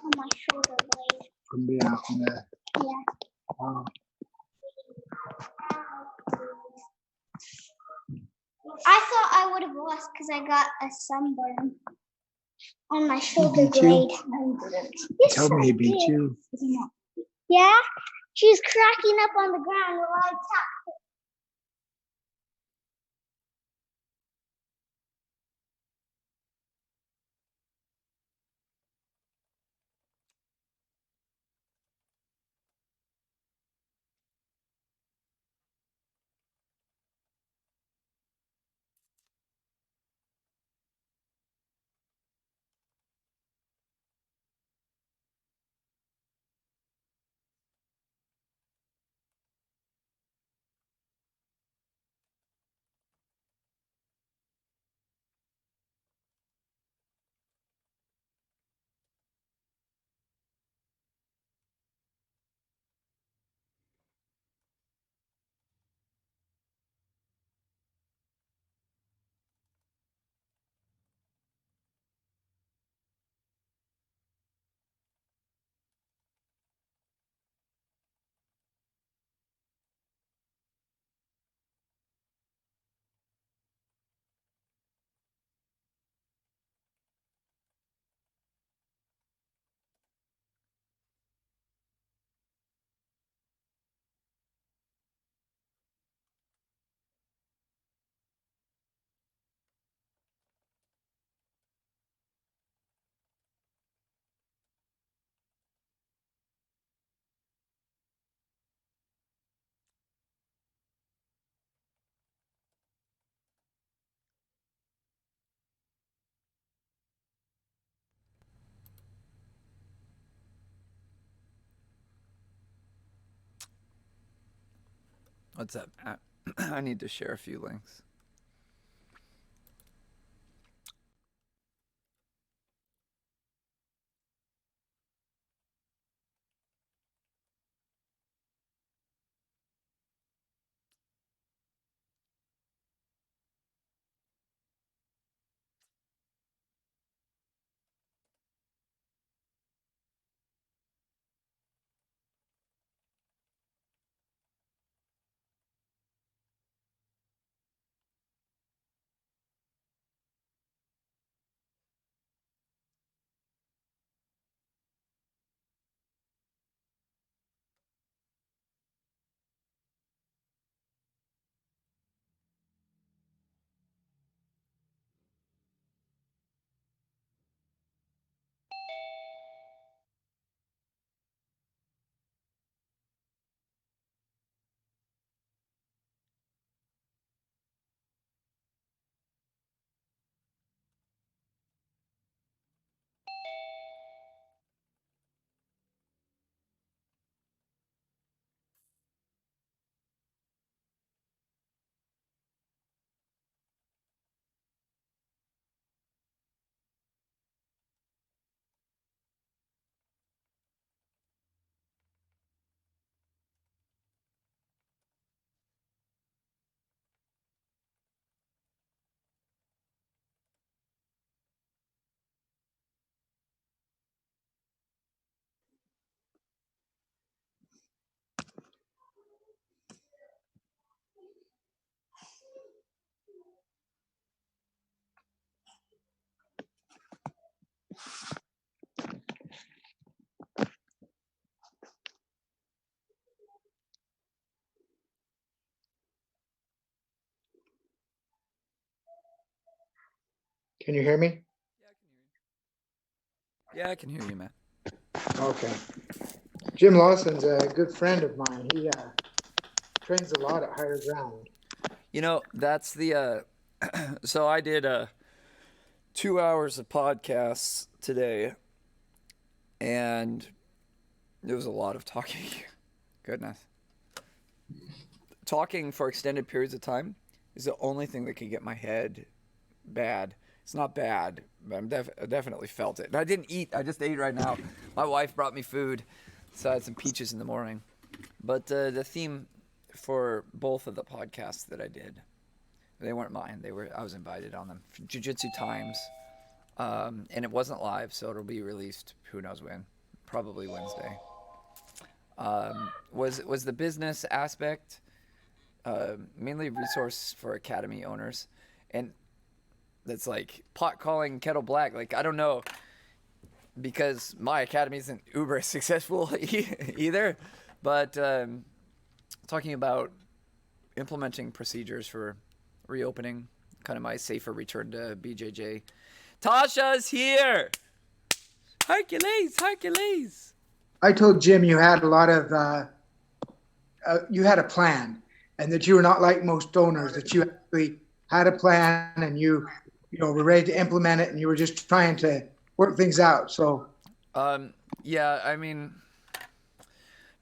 on my shoulder blade. From being out in the. Yeah. I thought I would have lost because I got a sunburn on my shoulder beat you? blade. Yes, Tell me I he beat did. you. Yeah, she's cracking up on the ground while I tap. What's up? I need to share a few links. Can you hear me? Yeah, I can hear you, man. Okay. Jim Lawson's a good friend of mine. He trains a lot at Higher Ground. You know, that's the so I did 2 hours of podcasts today, and it was a lot of talking. Goodness. Talking for extended periods of time is the only thing that can get my head bad. It's not bad, but I definitely felt it. And I didn't eat. I just ate right now. My wife brought me food, so I had some peaches in the morning. But the theme for both of the podcasts that I did, they weren't mine. I was invited on them. Jiu-Jitsu Times and it wasn't live, so it'll be released who knows when, probably Wednesday. Was the business aspect mainly resource for academy owners, and that's like pot calling kettle black. Like, I don't know, because my academy isn't uber successful either, but talking about implementing procedures for reopening, kind of my safer return to BJJ. Tasha's here. Hercules. I told Jim you had a lot of, you had a plan, and that you were not like most donors, that you actually had a plan and you were ready to implement it, and you were just trying to work things out. So, yeah, I mean,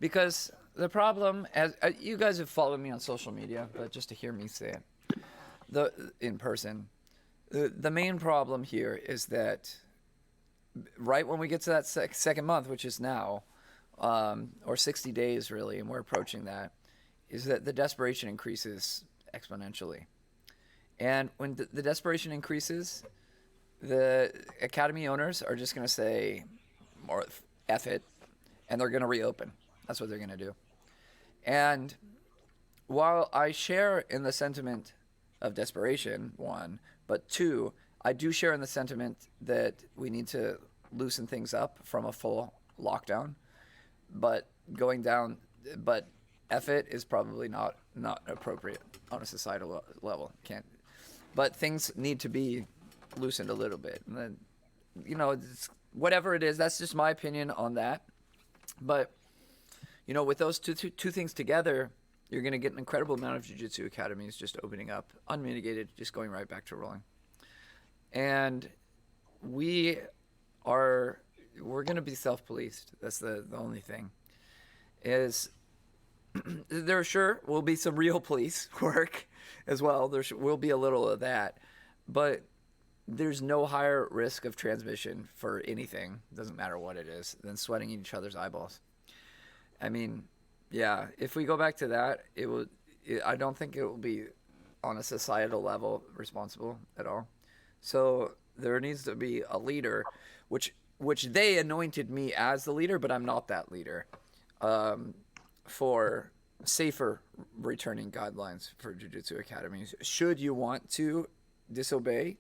because the problem, as you guys have followed me on social media, but just to hear me say it, in person, the main problem here is that right when we get to that second month, which is now, or 60 days really, and we're approaching that, is that the desperation increases exponentially. And when the desperation increases, the academy owners are just going to say, more F it, and they're going to reopen. That's what they're going to do. And while I share in the sentiment of desperation, one, but two, I do share in the sentiment that we need to loosen things up from a full lockdown. But F it is probably not appropriate on a societal level. Can't. But things need to be loosened a little bit. And then, it's, whatever it is, that's just my opinion on that. But, with those two things together, you're going to get an incredible amount of jiu-jitsu academies just opening up, unmitigated, just going right back to rolling. And we're going to be self-policed. That's the only thing. Is there sure will be some real police work as well. There will be a little of that. But there's no higher risk of transmission for anything, doesn't matter what it is, than sweating in each other's eyeballs. I mean, yeah, if we go back to that, I don't think it will be on a societal level responsible at all. So there needs to be a leader, which they anointed me as the leader, but I'm not that leader, for safer returning guidelines for jiu-jitsu academies. Should you want to disobey,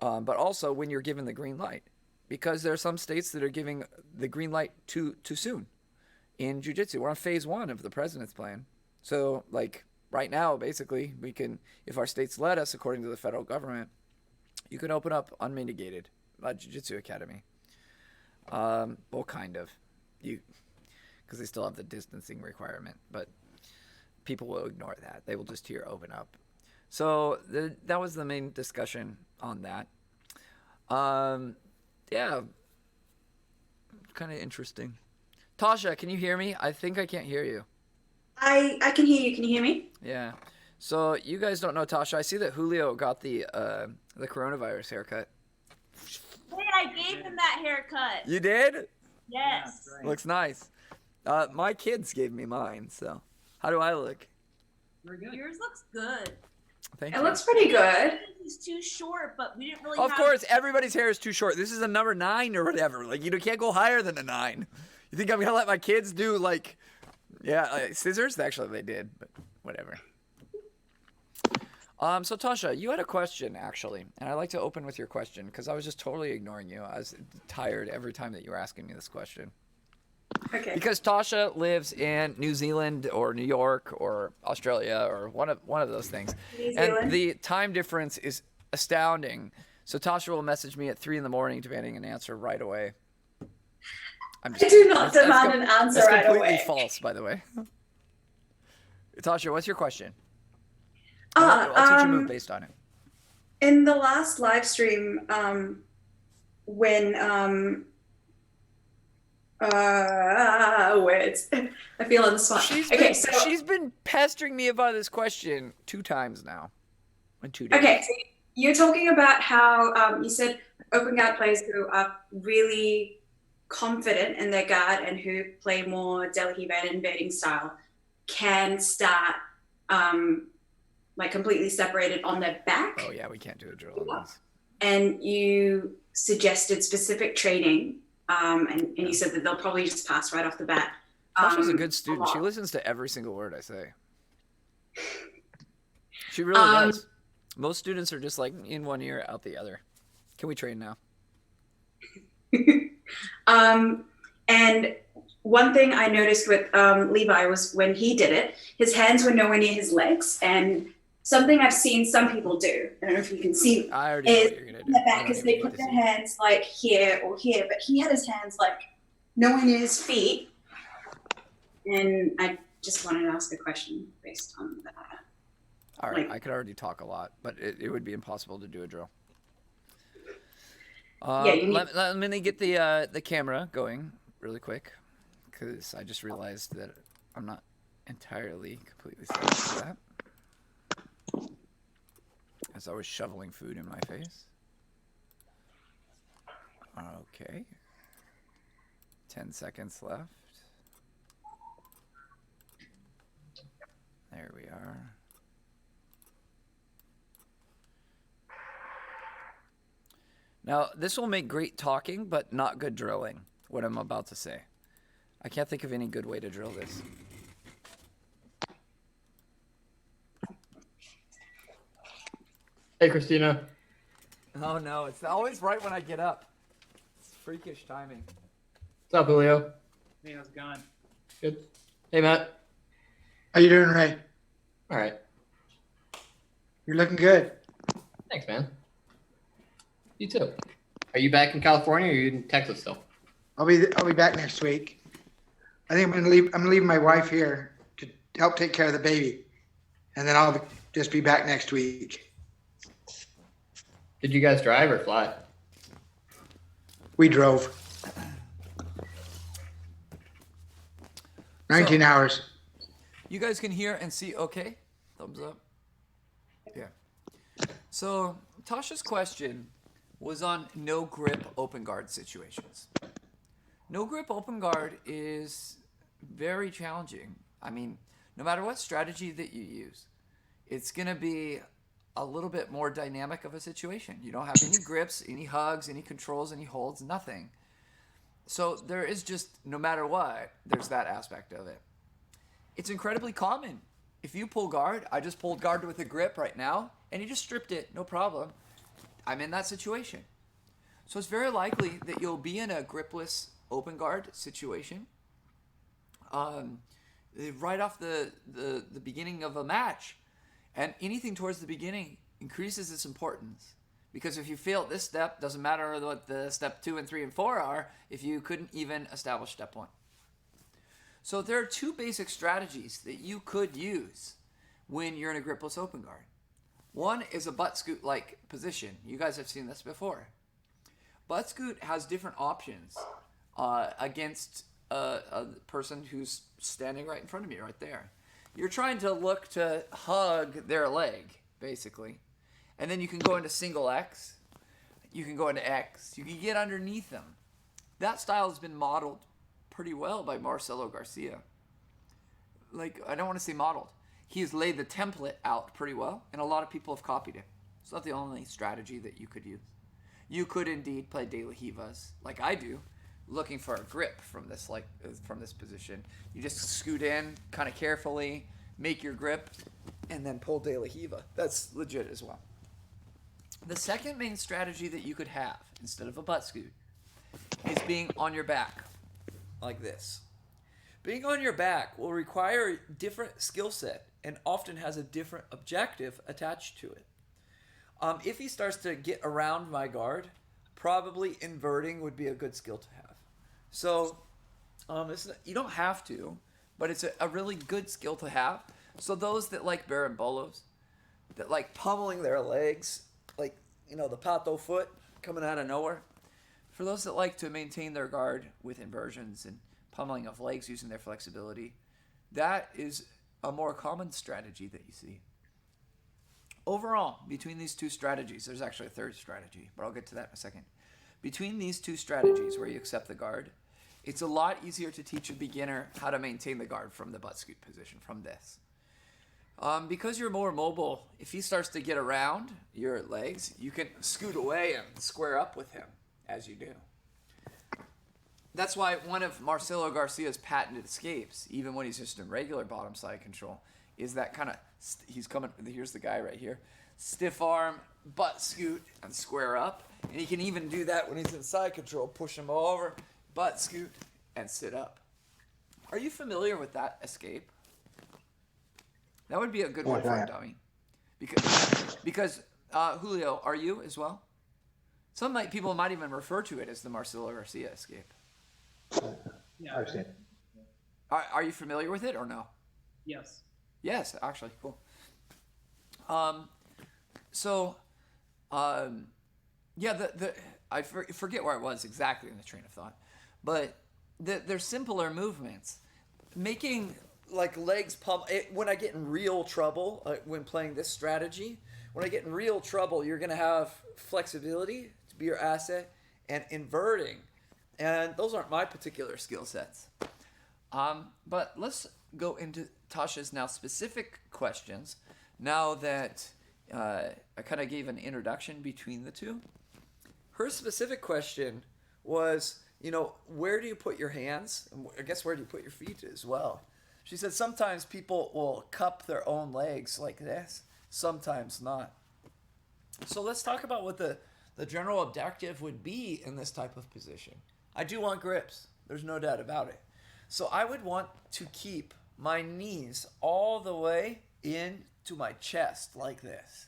but also when you're given the green light, because there are some states that are giving the green light too soon in jiu-jitsu. We're on phase 1 of the president's plan. So, like, right now, basically, we can, if our states let us, according to the federal government, you can open up unmitigated jiu-jitsu academy. Well, kind of. Because they still have the distancing requirement, but people will ignore that. They will just hear open up. So that was the main discussion on that. Yeah, kind of interesting. Tasha, can you hear me? I think I can't hear you. I can hear you. Can you hear me? Yeah. So you guys don't know Tasha. I see that Julio got the coronavirus haircut. Wait, I gave him that haircut. You did? Yes. Right. Looks nice. My kids gave me mine, so how do I look? Very good. Yours looks good. Thank It you. looks pretty good. It's too short, but we didn't really Of have... course, everybody's hair is too short. This is a number 9 or whatever. Like, you can't go higher than a 9. You think I'm gonna let my kids do scissors? Actually, they did, but whatever. So Tasha, you had a question actually, and I'd like to open with your question because I was just totally ignoring you. I was tired every time that you were asking me this question. Okay. Because Tasha lives in New Zealand or New York or Australia or one of those things. New And Zealand. the time difference is astounding. So Tasha will message me at 3 a.m. demanding an answer right away. I do not demand an answer that's right completely away. false, by the way. Tasha, what's your question? Ah, I'll teach a move based on it. In the last live stream, when words, I feel on the spot. She's been pestering me about this question 2 times now. In 2 days. Okay, so you're talking about how you said open guard players who are really confident in their guard and who play more Delhi band invading style can start like completely separated on their back. Oh yeah, we can't do a drill on this. and you suggested specific training, and you said that they'll probably just pass right off the bat. Tasha's a Um, good a student. She lot. listens to every single word I say. She really Um, does. Most students are just like in one ear, out the other. Can we train now? And one thing I noticed with Levi was when he did it, his hands were nowhere near his legs. And something I've seen some people do, I don't know if you can see, I already know is what you're gonna in do. the I back don't because even they need put to their see. hands like here or here, but he had his hands like nowhere near his feet. And I just wanted to ask a question based on that. All right, Like- I could already talk a lot, but it would be impossible to do a drill. Yeah, you need- let me get the camera going really quick, because I just realized that I'm not entirely completely set up for that. As I was shoveling food in my face. Okay. 10 seconds left. There we are. Now, this will make great talking, but not good drilling, what I'm about to say. I can't think of any good way to drill this. Hey, Christina. Oh no, it's always right when I get up. It's freakish timing. What's up, Julio? Hey, how's it going? Good. Hey, Matt. How you doing, Ray? All right. You're looking good. Thanks, man. You too. Are you back in California or are you in Texas still? I'll be back next week. I think I'm gonna leave my wife here to help take care of the baby, and then I'll just be back next week. Did you guys drive or fly? We drove 19 hours. You guys can hear and see okay? Thumbs up. Yeah. So Tasha's question was on no grip open guard situations. No grip open guard is very challenging. I mean, no matter what strategy that you use, it's going to be a little bit more dynamic of a situation. You don't have any grips, any hugs, any controls, any holds, nothing. So there is just, no matter what, there's that aspect of it. It's incredibly common. If you pull guard, I just pulled guard with a grip right now, and you just stripped it, no problem. I'm in that situation. So it's very likely that you'll be in a gripless open guard situation right off the beginning of a match. And anything towards the beginning increases its importance. Because if you fail at this step, doesn't matter what the step 2 and 3 and 4 are if you couldn't even establish step 1. So there are two basic strategies that you could use when you're in a gripless open guard. One is a butt scoot-like position. You guys have seen this before. Butt scoot has different options against a person who's standing right in front of me, right there. You're trying to look to hug their leg, basically. And then you can go into single X. You can go into X. You can get underneath them. That style has been modeled pretty well by Marcelo Garcia. Like, I don't want to say modeled. He has laid the template out pretty well, and a lot of people have copied it. It's not the only strategy that you could use. You could indeed play De La Rivas, like I do, looking for a grip from this position. You just scoot in kind of carefully, make your grip, and then pull De La Riva. That's legit as well. The second main strategy that you could have, instead of a butt scoot, is being on your back, like this. Being on your back will require a different skill set and often has a different objective attached to it. If he starts to get around my guard, probably inverting would be a good skill to have. So you don't have to, but it's a really good skill to have. So those that like barambolos, that like pummeling their legs, like, you know, the pato foot coming out of nowhere. For those that like to maintain their guard with inversions and pummeling of legs using their flexibility, that is a more common strategy that you see. Overall, between these two strategies, there's actually a third strategy, but I'll get to that in a second. Between these two strategies where you accept the guard, it's a lot easier to teach a beginner how to maintain the guard from the butt scoot position, from this. Because you're more mobile, if he starts to get around your legs, you can scoot away and square up with him as you do. That's why one of Marcelo Garcia's patented escapes, even when he's just in regular bottom side control, is that kind of, he's coming, here's the guy right here, stiff arm, butt scoot, and square up. And he can even do that when he's in side control, push him over, butt scoot, and sit up. Are you familiar with that escape? That would be a good one for a dummy. Because Julio, are you as well? Some people might even refer to it as the Marcelo Garcia escape. Yeah, I've seen it. Are you familiar with it or no? Yes. Yes, actually, cool. Yeah, I forget where I was exactly in the train of thought, but they're simpler movements. Making like legs pump. When I get in real trouble, when playing this strategy, when I get in real trouble, you're gonna have flexibility to be your asset and inverting, and those aren't my particular skill sets. But let's go into Tasha's now specific questions. Now that I kind of gave an introduction between the two, her specific question was, where do you put your hands? And I guess where do you put your feet as well? She said sometimes people will cup their own legs like this, sometimes not. So let's talk about what the general objective would be in this type of position. I do want grips. There's no doubt about it. So I would want to keep my knees all the way into my chest like this.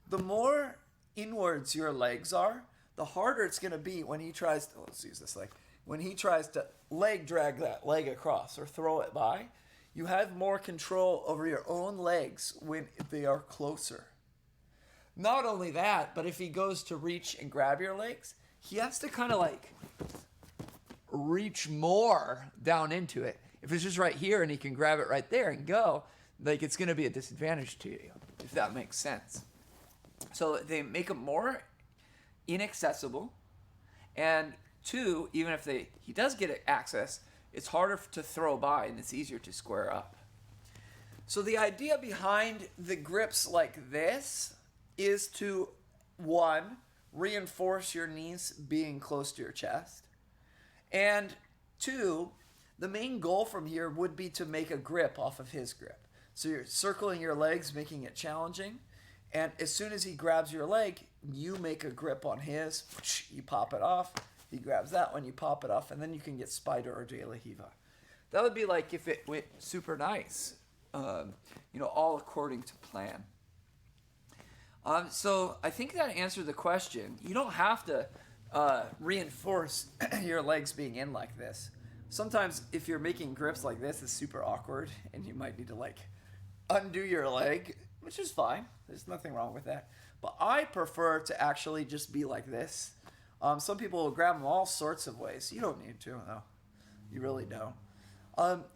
The more inwards your legs are, the harder it's going to be when he tries to, let's use this leg, when he tries to leg drag that leg across or throw it by. You have more control over your own legs when they are closer. Not only that, but if he goes to reach and grab your legs, he has to kind of like reach more down into it. If it's just right here and he can grab it right there and go, like it's going to be a disadvantage to you, if that makes sense. So they make them more inaccessible, and two, even if he does get access, it's harder to throw by and it's easier to square up. So the idea behind the grips like this is to, one, reinforce your knees being close to your chest, and two, the main goal from here would be to make a grip off of his grip. So you're circling your legs, making it challenging, and as soon as he grabs your leg, you make a grip on his, you pop it off, he grabs that one, you pop it off, and then you can get spider or de la hiva. That would be like if it went super nice, all according to plan. So I think that answered the question. You don't have to reinforce your legs being in like this. Sometimes if you're making grips like this, it's super awkward, and you might need to undo your leg, which is fine. There's nothing wrong with that. But I prefer to actually just be like this. Some people will grab them all sorts of ways. You don't need to, though. You really don't.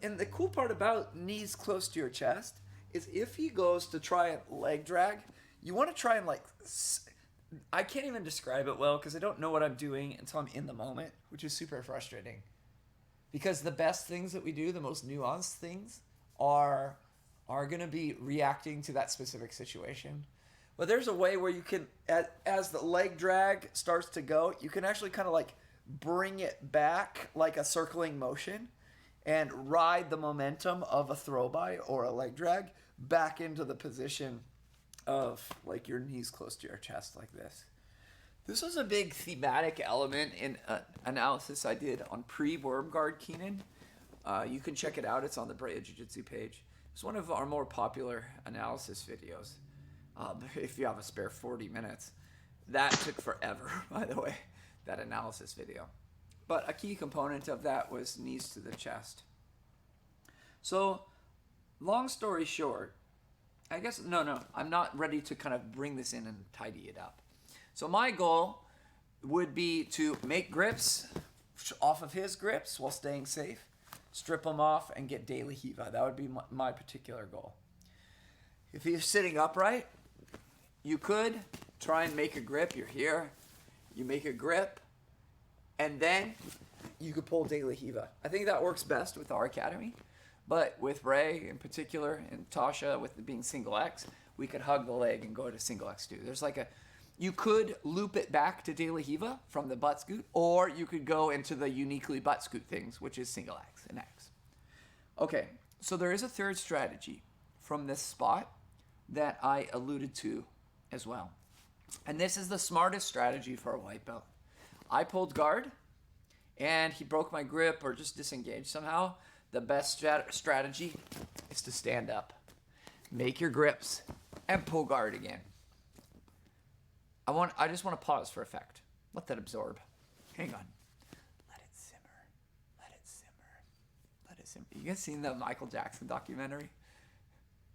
And the cool part about knees close to your chest is if he goes to try and leg drag, you want to try and I can't even describe it well because I don't know what I'm doing until I'm in the moment, which is super frustrating. Because the best things that we do, the most nuanced things, are going to be reacting to that specific situation. But there's a way where you can, as the leg drag starts to go, you can actually kind of bring it back like a circling motion and ride the momentum of a throw by or a leg drag back into the position of your knees close to your chest like this. This was a big thematic element in an analysis I did on pre-worm guard Keenan. You can check it out. It's on the Brea Jiu-Jitsu page. It's one of our more popular analysis videos. If you have a spare 40 minutes. That took forever, by the way, that analysis video. But a key component of that was knees to the chest. So, long story short, I guess, no, I'm not ready to kind of bring this in and tidy it up. So my goal would be to make grips off of his grips while staying safe, strip them off, and get de la hiva. That would be my particular goal. If he's sitting upright, you could try and make a grip. You're here, you make a grip, and then you could pull de la hiva. I think that works best with our academy, But with Ray in particular and Tasha with it being single X, we could hug the leg and go to single X too. There's like you could loop it back to De La Hiva from the butt scoot, or you could go into the uniquely butt scoot things, which is single X and X. Okay, so there is a third strategy from this spot that I alluded to as well. And this is the smartest strategy for a white belt. I pulled guard, and he broke my grip or just disengaged somehow. The best strategy is to stand up, make your grips, and pull guard again. I just want to pause for effect. Let that absorb. Hang on. Let it simmer. Let it simmer. Let it simmer. You guys seen the Michael Jackson documentary?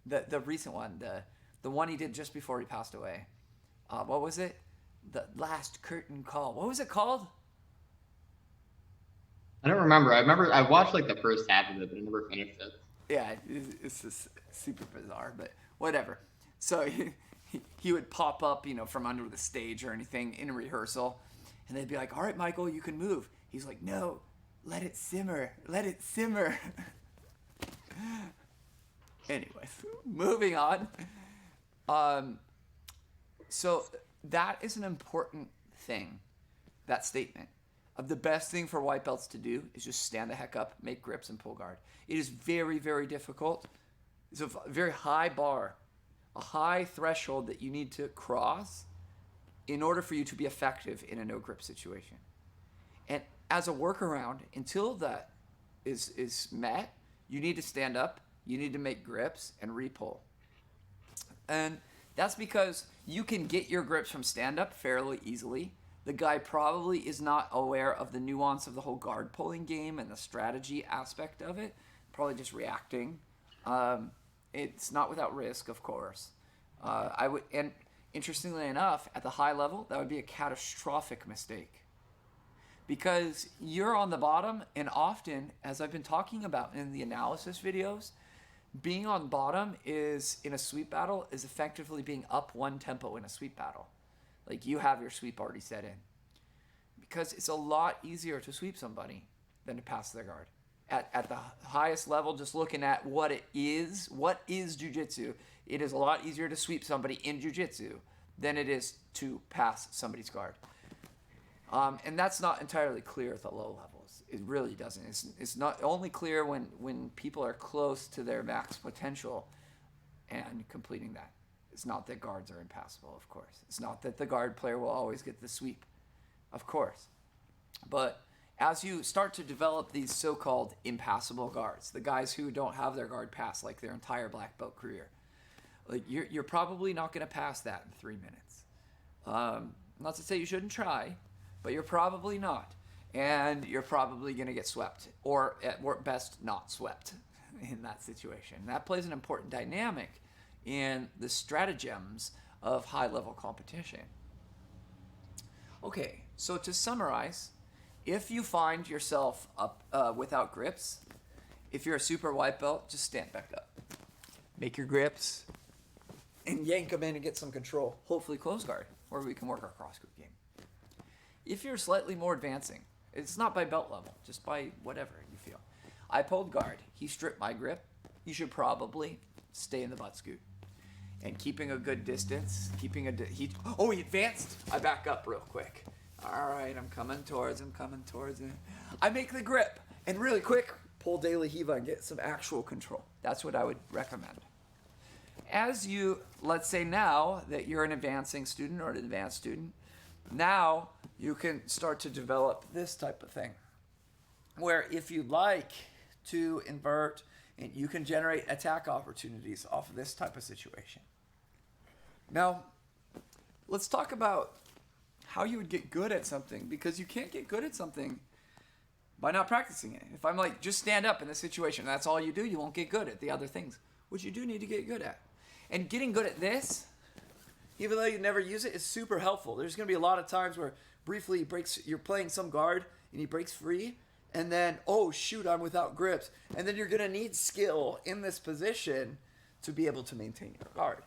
The recent one, the one he did just before he passed away. What was it? The Last Curtain Call. What was it called? I don't remember. I watched like the first half of it, but I never finished it. Yeah, it's just super bizarre, but whatever. So he would pop up, from under the stage or anything in rehearsal, and they'd be like, "All right, Michael, you can move." He's like, "No, let it simmer. Let it simmer." Anyways, moving on. So that is an important thing, that statement. Of the best thing for white belts to do is just stand the heck up, make grips, and pull guard. It is very, very difficult. It's a very high bar, a high threshold that you need to cross in order for you to be effective in a no-grip situation. And as a workaround, until that is met, you need to stand up, you need to make grips, and re-pull. And that's because you can get your grips from stand-up fairly easily. The guy probably is not aware of the nuance of the whole guard pulling game and the strategy aspect of it. Probably just reacting. It's not without risk, of course. And interestingly enough, at the high level, that would be a catastrophic mistake. Because you're on the bottom, and often, as I've been talking about in the analysis videos, being on bottom is in a sweep battle is effectively being up one tempo in a sweep battle. Like you have your sweep already set in. Because it's a lot easier to sweep somebody than to pass their guard. At the highest level, just looking at what is Jiu-Jitsu, it is a lot easier to sweep somebody in Jiu-Jitsu than it is to pass somebody's guard. And that's not entirely clear at the low levels. It really doesn't. It's not only clear when people are close to their max potential and completing that. It's not that guards are impassable, of course. It's not that the guard player will always get the sweep, of course. But as you start to develop these so-called impassable guards, the guys who don't have their guard passed like their entire black belt career, like you're probably not going to pass that in 3 minutes. Not to say you shouldn't try, but you're probably not. And you're probably going to get swept, or at best not swept in that situation. That plays an important dynamic in the stratagems of high-level competition. Okay, so to summarize, if you find yourself up without grips, if you're a super white belt, just stand back up. Make your grips and yank them in and get some control. Hopefully close guard, or we can work our cross-grip game. If you're slightly more advancing, it's not by belt level, just by whatever you feel. I pulled guard. He stripped my grip. You should probably stay in the butt scoot. And keeping a good distance, he advanced. I back up real quick. All right, I'm coming towards him. I make the grip and really quick pull De La Hiva and get some actual control. That's what I would recommend. As you, let's say now that you're an advancing student or an advanced student, now you can start to develop this type of thing, where if you'd like to invert, and you can generate attack opportunities off of this type of situation. Now, let's talk about how you would get good at something, because you can't get good at something by not practicing it. If I'm like, just stand up in this situation, and that's all you do, you won't get good at the other things, which you do need to get good at. And getting good at this, even though you never use it, is super helpful. There's going to be a lot of times where briefly you're playing some guard, and he breaks free, and then, oh shoot, I'm without grips. And then you're going to need skill in this position to be able to maintain your guard.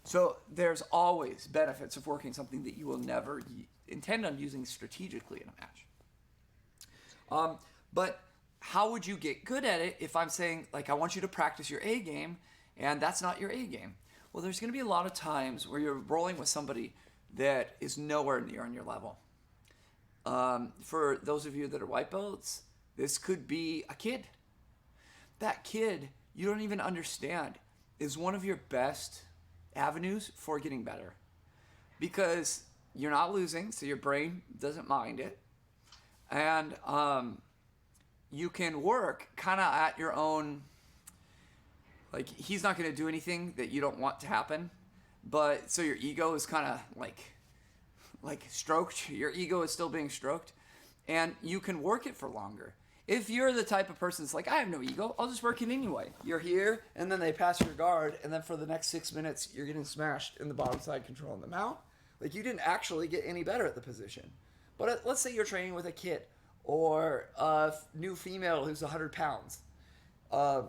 So there's always benefits of working something that you will never intend on using strategically in a match. But how would you get good at it if I'm saying, like, I want you to practice your A game, and that's not your A game? Well, there's going to be a lot of times where you're rolling with somebody that is nowhere near on your level. For those of you that are white belts, this could be a kid. That kid, you don't even understand, is one of your best avenues for getting better. Because you're not losing, so your brain doesn't mind it. And you can work kind of at your own, like, he's not going to do anything that you don't want to happen. But so your ego is kind of like stroked. Your ego is still being stroked. And you can work it for longer. If you're the type of person that's like, I have no ego, I'll just work it anyway. You're here, and then they pass your guard, and then for the next 6 minutes, you're getting smashed in the bottom side control in the mount. Like, you didn't actually get any better at the position. But let's say you're training with a kid or a new female who's 100 pounds,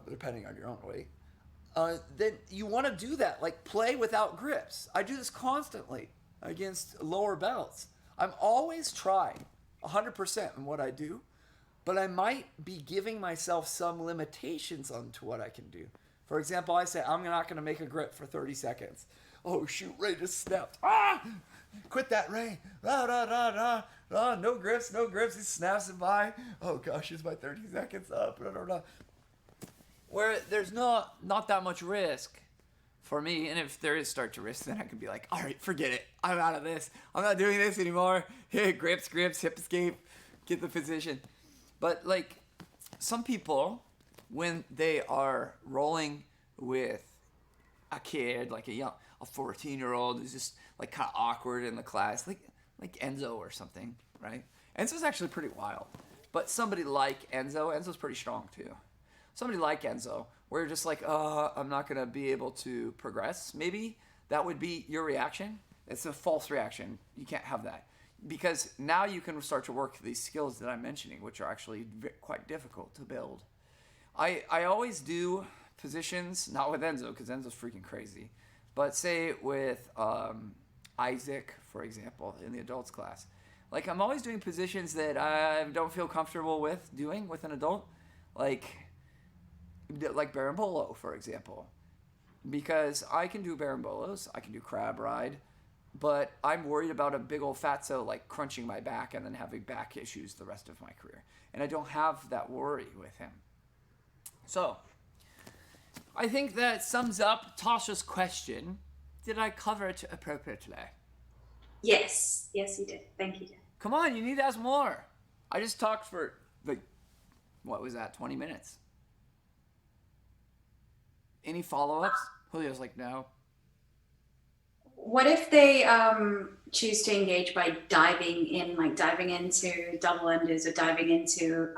depending on your own weight. Then you want to do that, like play without grips. I do this constantly against lower belts. I'm always trying 100% in what I do. But I might be giving myself some limitations onto what I can do. For example, I say, I'm not going to make a grip for 30 seconds. Oh, shoot, Ray just snapped. Ah! Quit that, Ray. No grips, no grips. He snaps it by. Oh, gosh, is my 30 seconds up? Where there's not that much risk for me. And if there is start to risk, then I can be like, all right, forget it. I'm out of this. I'm not doing this anymore. Hey, grips, hip escape. Get the position. But, like, some people, when they are rolling with a kid, like a 14-year-old who's just, like, kind of awkward in the class, like Enzo or something, right? Enzo's actually pretty wild. But somebody like Enzo's pretty strong, too. Somebody like Enzo, where you're just like, I'm not going to be able to progress, maybe that would be your reaction. It's a false reaction. You can't have that. Because now you can start to work these skills that I'm mentioning, which are actually quite difficult to build. I always do positions, not with Enzo, because Enzo's freaking crazy, but say with Isaac, for example, in the adults class. Like, I'm always doing positions that I don't feel comfortable with doing with an adult, like Berimbolo, for example. Because I can do Berimbolos, I can do crab ride, but I'm worried about a big old fatso like crunching my back and then having back issues the rest of my career. And I don't have that worry with him. So, I think that sums up Tasha's question. Did I cover it appropriately? Yes, you did. Thank you, Dad. Come on, you need to ask more. I just talked for, like, what was that, 20 minutes? Any follow-ups? Julio's like, no. What if they choose to engage by diving into double unders or diving into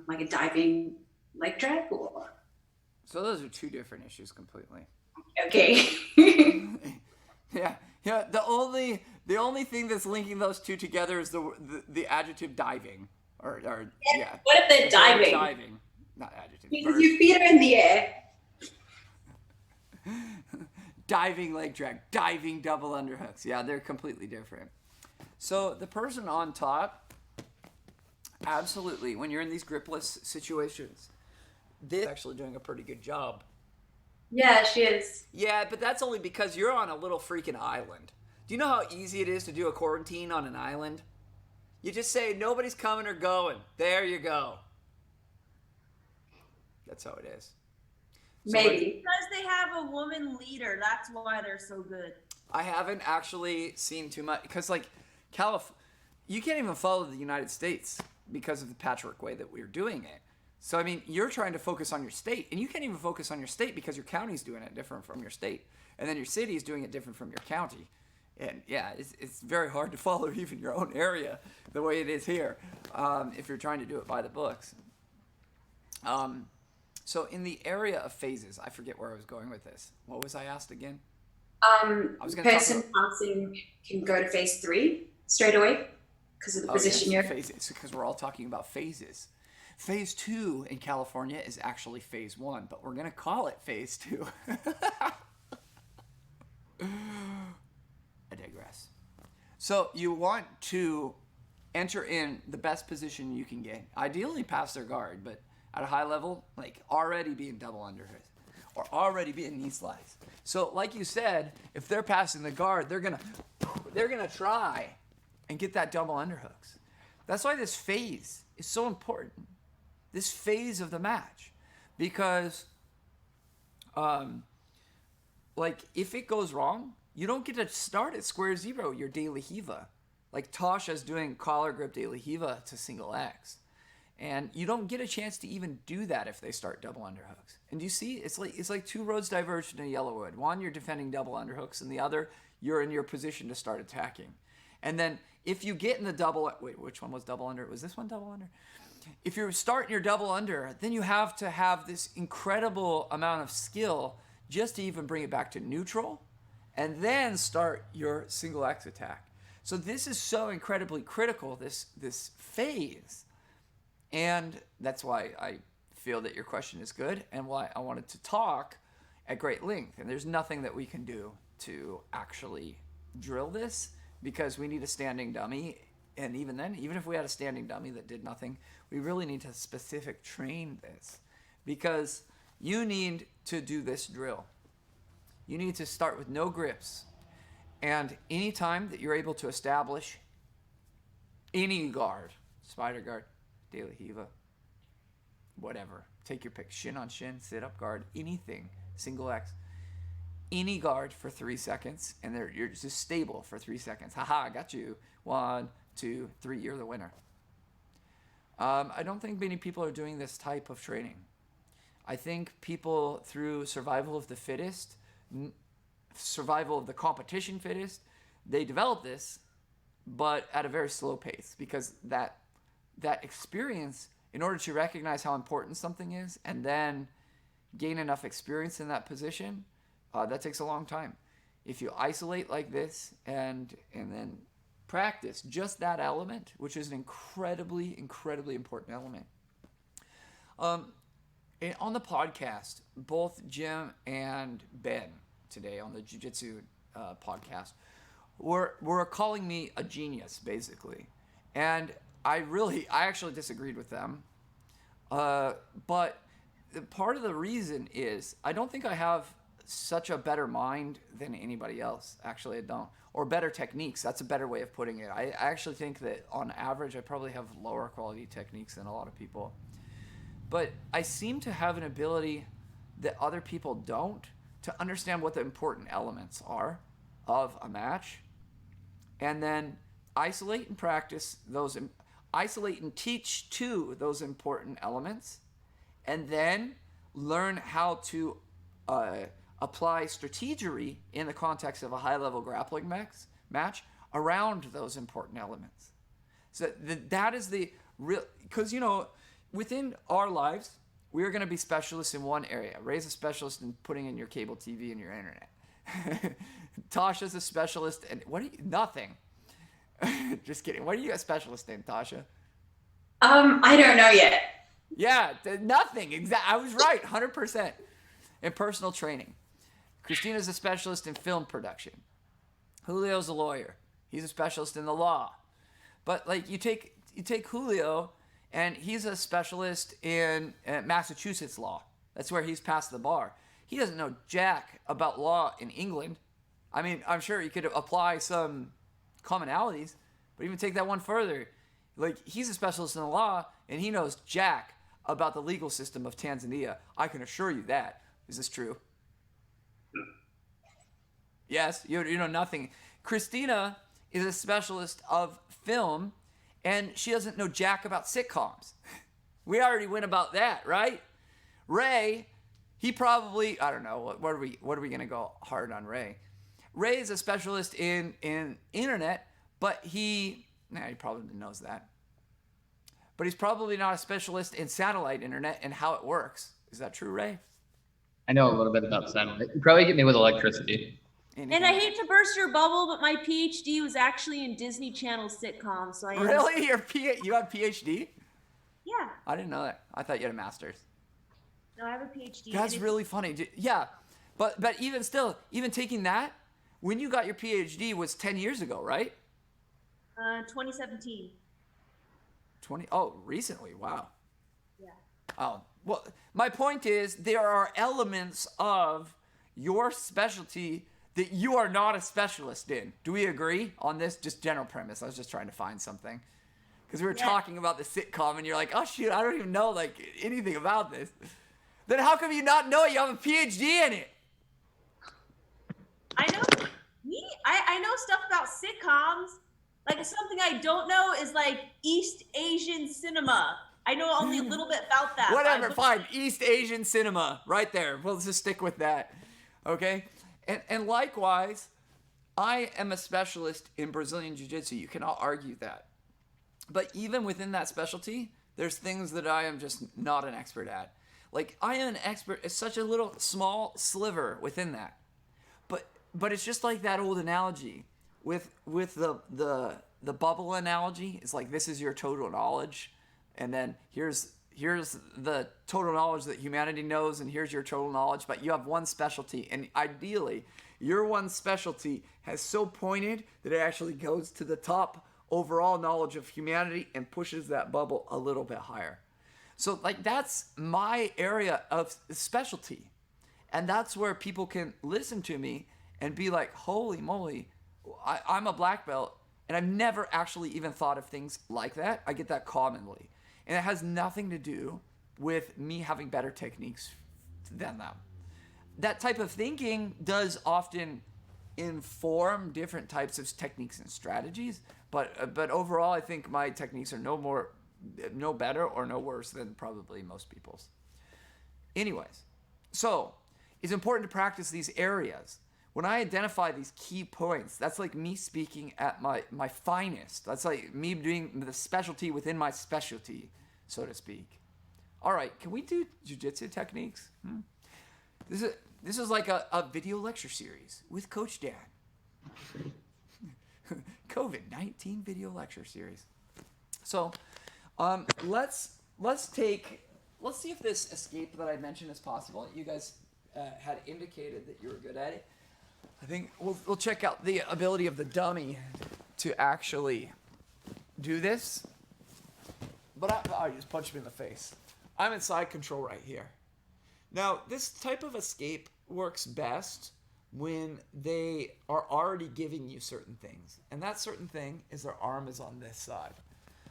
like a diving leg drag? Or... So those are two different issues completely. Okay. Yeah. The only thing that's linking those two together is the adjective diving, or yeah. What if they're diving? Diving, not adjective. Because your feet are in the air. Diving leg drag, diving double underhooks. Yeah, they're completely different. So the person on top, absolutely, when you're in these gripless situations, they're actually doing a pretty good job. Yeah, she is. Yeah, but that's only because you're on a little freaking island. Do you know how easy it is to do a quarantine on an island? You just say, nobody's coming or going. There you go. That's how it is. Maybe. Because they have a woman leader. That's why they're so good. I haven't actually seen too much. Because, like, you can't even follow the United States because of the patchwork way that we're doing it. So, I mean, you're trying to focus on your state. And you can't even focus on your state because your county's doing it different from your state. And then your city is doing it different from your county. And, yeah, it's very hard to follow even your own area the way it is here if you're trying to do it by the books. So in the area of phases, I forget where I was going with this. What was I asked again? Person passing can go to phase 3 straight away because of the position you're in. Phases, because we're all talking about phases. Phase 2 in California is actually phase 1, but we're going to call it phase 2. I digress. So you want to enter in the best position you can get. Ideally past their guard, but at a high level, like already being double underhooks or already being knee slides. So like you said, if they're passing the guard, they're gonna try and get that double underhooks. That's why this phase is so important. This phase of the match, because like if it goes wrong, you don't get to start at square zero your De La Hiva. Like Tasha's doing collar grip De La Hiva to single X. And you don't get a chance to even do that if they start double underhooks. And you see, it's like two roads diverged in a yellow wood. One, you're defending double underhooks, and the other, you're in your position to start attacking. And then if you get in the double, wait, which one was double under? Was this one double under? If you're starting your double under, then you have to have this incredible amount of skill just to even bring it back to neutral, and then start your single X attack. So this is so incredibly critical, this phase. And that's why I feel that your question is good and why I wanted to talk at great length. And there's nothing that we can do to actually drill this because we need a standing dummy. And even then, even if we had a standing dummy that did nothing, we really need to specific train this because you need to do this drill. You need to start with no grips. And anytime that you're able to establish any guard, spider guard, De La Hiva, whatever, take your pick, shin on shin, sit up guard, anything, single X, any guard for 3 seconds, and you're just stable for 3 seconds. Haha, I got you. 1, 2, 3, you're the winner. I don't think many people are doing this type of training. I think people, through survival of the fittest, survival of the competition fittest, they develop this, but at a very slow pace because that experience, in order to recognize how important something is and then gain enough experience in that position, that takes a long time. If you isolate like this and then practice just that element, which is an incredibly, incredibly important element. On the podcast, both Jim and Ben today on the Jiu-Jitsu podcast were calling me a genius, basically. And I actually disagreed with them. But part of the reason is I don't think I have such a better mind than anybody else. Actually, I don't. Or better techniques. That's a better way of putting it. I actually think that on average, I probably have lower quality techniques than a lot of people. But I seem to have an ability that other people don't to understand what the important elements are of a match. And then isolate and practice those, isolate and teach to those important elements. And then learn how to apply strategery in the context of a high-level grappling match around those important elements. So that is the real, because, you know, within our lives, we are going to be specialists in one area. Ray's a specialist in putting in your cable TV and your internet. Tasha's a specialist in, nothing. Just kidding. What are you a specialist in, Tasha? I don't know yet. Yeah, nothing. I was right, 100%. In personal training. Christina's a specialist in film production. Julio's a lawyer. He's a specialist in the law. But like you take Julio, and he's a specialist in Massachusetts law. That's where he's passed the bar. He doesn't know jack about law in England. I mean, I'm sure he could apply some commonalities, but even take that one further. Like, he's a specialist in the law, and he knows jack about the legal system of Tanzania. I can assure you that. Is this true? Yes, you know nothing. Christina is a specialist of film, and she doesn't know jack about sitcoms. We already went about that, right? Ray, he probably, I don't know, what are we going to go hard on Ray? Ray is a specialist in internet, but he probably knows that. But he's probably not a specialist in satellite internet and how it works. Is that true, Ray? I know a little bit about satellite. You probably get me with electricity. And I hate to burst your bubble, but my PhD was actually in Disney Channel sitcoms. So Really? You have PhD? Yeah. I didn't know that. I thought you had a master's. No, I have a PhD. That's really funny. Yeah, but even still, even taking that, when you got your PhD was 10 years ago, right? 2017. Oh, recently. Wow. Yeah. Oh, well, my point is there are elements of your specialty that you are not a specialist in. Do we agree on this? Just general premise. I was just trying to find something. Because we were talking about the sitcom and you're like, oh shoot, I don't even know like anything about this. Then how come you not know it? You have a PhD in it. I know I know stuff about sitcoms. Like something I don't know is like East Asian cinema. I know only a little bit about that. Whatever, fine. East Asian cinema, right there. We'll just stick with that. Okay? And likewise, I am a specialist in Brazilian Jiu-Jitsu. You cannot argue that. But even within that specialty, there's things that I am just not an expert at. Like, I am an expert at such a little small sliver within that. But it's just like that old analogy with the bubble analogy. It's like, this is your total knowledge. And then here's the total knowledge that humanity knows, and here's your total knowledge, but you have one specialty, and ideally, your one specialty has so pointed that it actually goes to the top overall knowledge of humanity and pushes that bubble a little bit higher. So, like, that's my area of specialty, and that's where people can listen to me and be like, holy moly, I'm a black belt, and I've never actually even thought of things like that. I get that commonly. And it has nothing to do with me having better techniques than them. That type of thinking does often inform different types of techniques and strategies, but overall, I think my techniques are no better or no worse than probably most people's. Anyways, so it's important to practice these areas. When I identify these key points, that's like me speaking at my finest. That's like me doing the specialty within my specialty, so to speak. All right, can we do jiu-jitsu techniques? This is like a video lecture series with Coach Dan. COVID-19 video lecture series. So let's see if this escape that I mentioned is possible. You guys had indicated that you were good at it. I think we'll check out the ability of the dummy to actually do this. But I just punched him in the face. I'm in side control right here. Now, this type of escape works best when they are already giving you certain things. And that certain thing is their arm is on this side.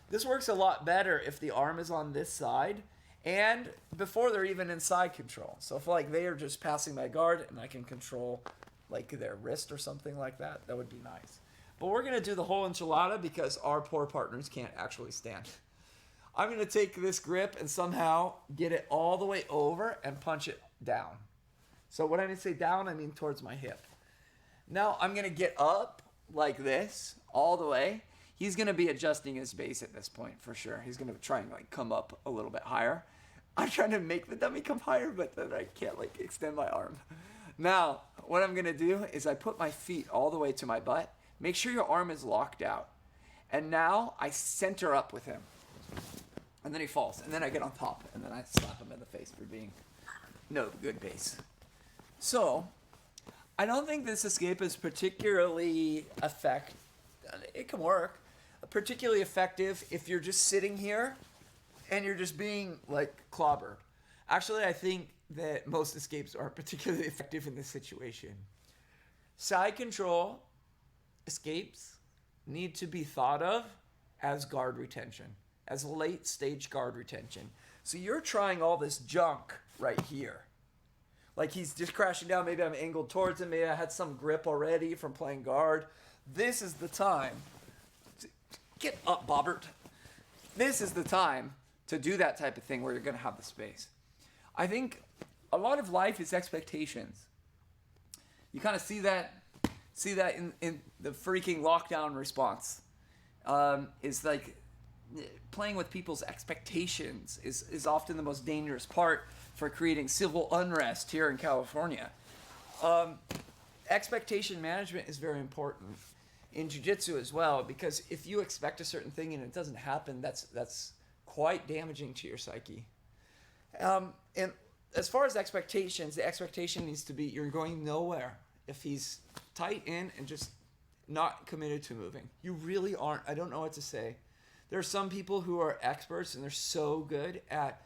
This works a lot better if the arm is on this side and before they're even in side control. So if like they are just passing my guard and I can control like their wrist or something like that, that would be nice. But we're going to do the whole enchilada because our poor partners can't actually stand. I'm going to take this grip and somehow get it all the way over and punch it down. So when I say down, I mean towards my hip. Now I'm going to get up like this all the way. He's going to be adjusting his base at this point for sure. He's going to try and like come up a little bit higher. I'm trying to make the dummy come higher, but then I can't like extend my arm. Now, what I'm going to do is I put my feet all the way to my butt. Make sure your arm is locked out. And now I center up with him. And then he falls. And then I get on top. And then I slap him in the face for being no good base. So, I don't think this escape is particularly effective. It can work. Particularly effective if you're just sitting here and you're just being like clobbered. Actually, I think that most escapes aren't particularly effective in this situation. Side control escapes need to be thought of as guard retention, as late stage guard retention. So you're trying all this junk right here. Like he's just crashing down, maybe I'm angled towards him, maybe I had some grip already from playing guard. This is the time to get up, Bobbert. This is the time to do that type of thing where you're going to have the space. I think a lot of life is expectations. You kind of see that in the freaking lockdown response. Is like playing with people's expectations is often the most dangerous part for creating civil unrest here in California. Expectation management is very important in jiu-jitsu as well, because if you expect a certain thing and it doesn't happen, that's quite damaging to your psyche. And as far as expectations, the expectation needs to be you're going nowhere if he's tight in and just not committed to moving. You really aren't. I don't know what to say. There are some people who are experts and they're so good at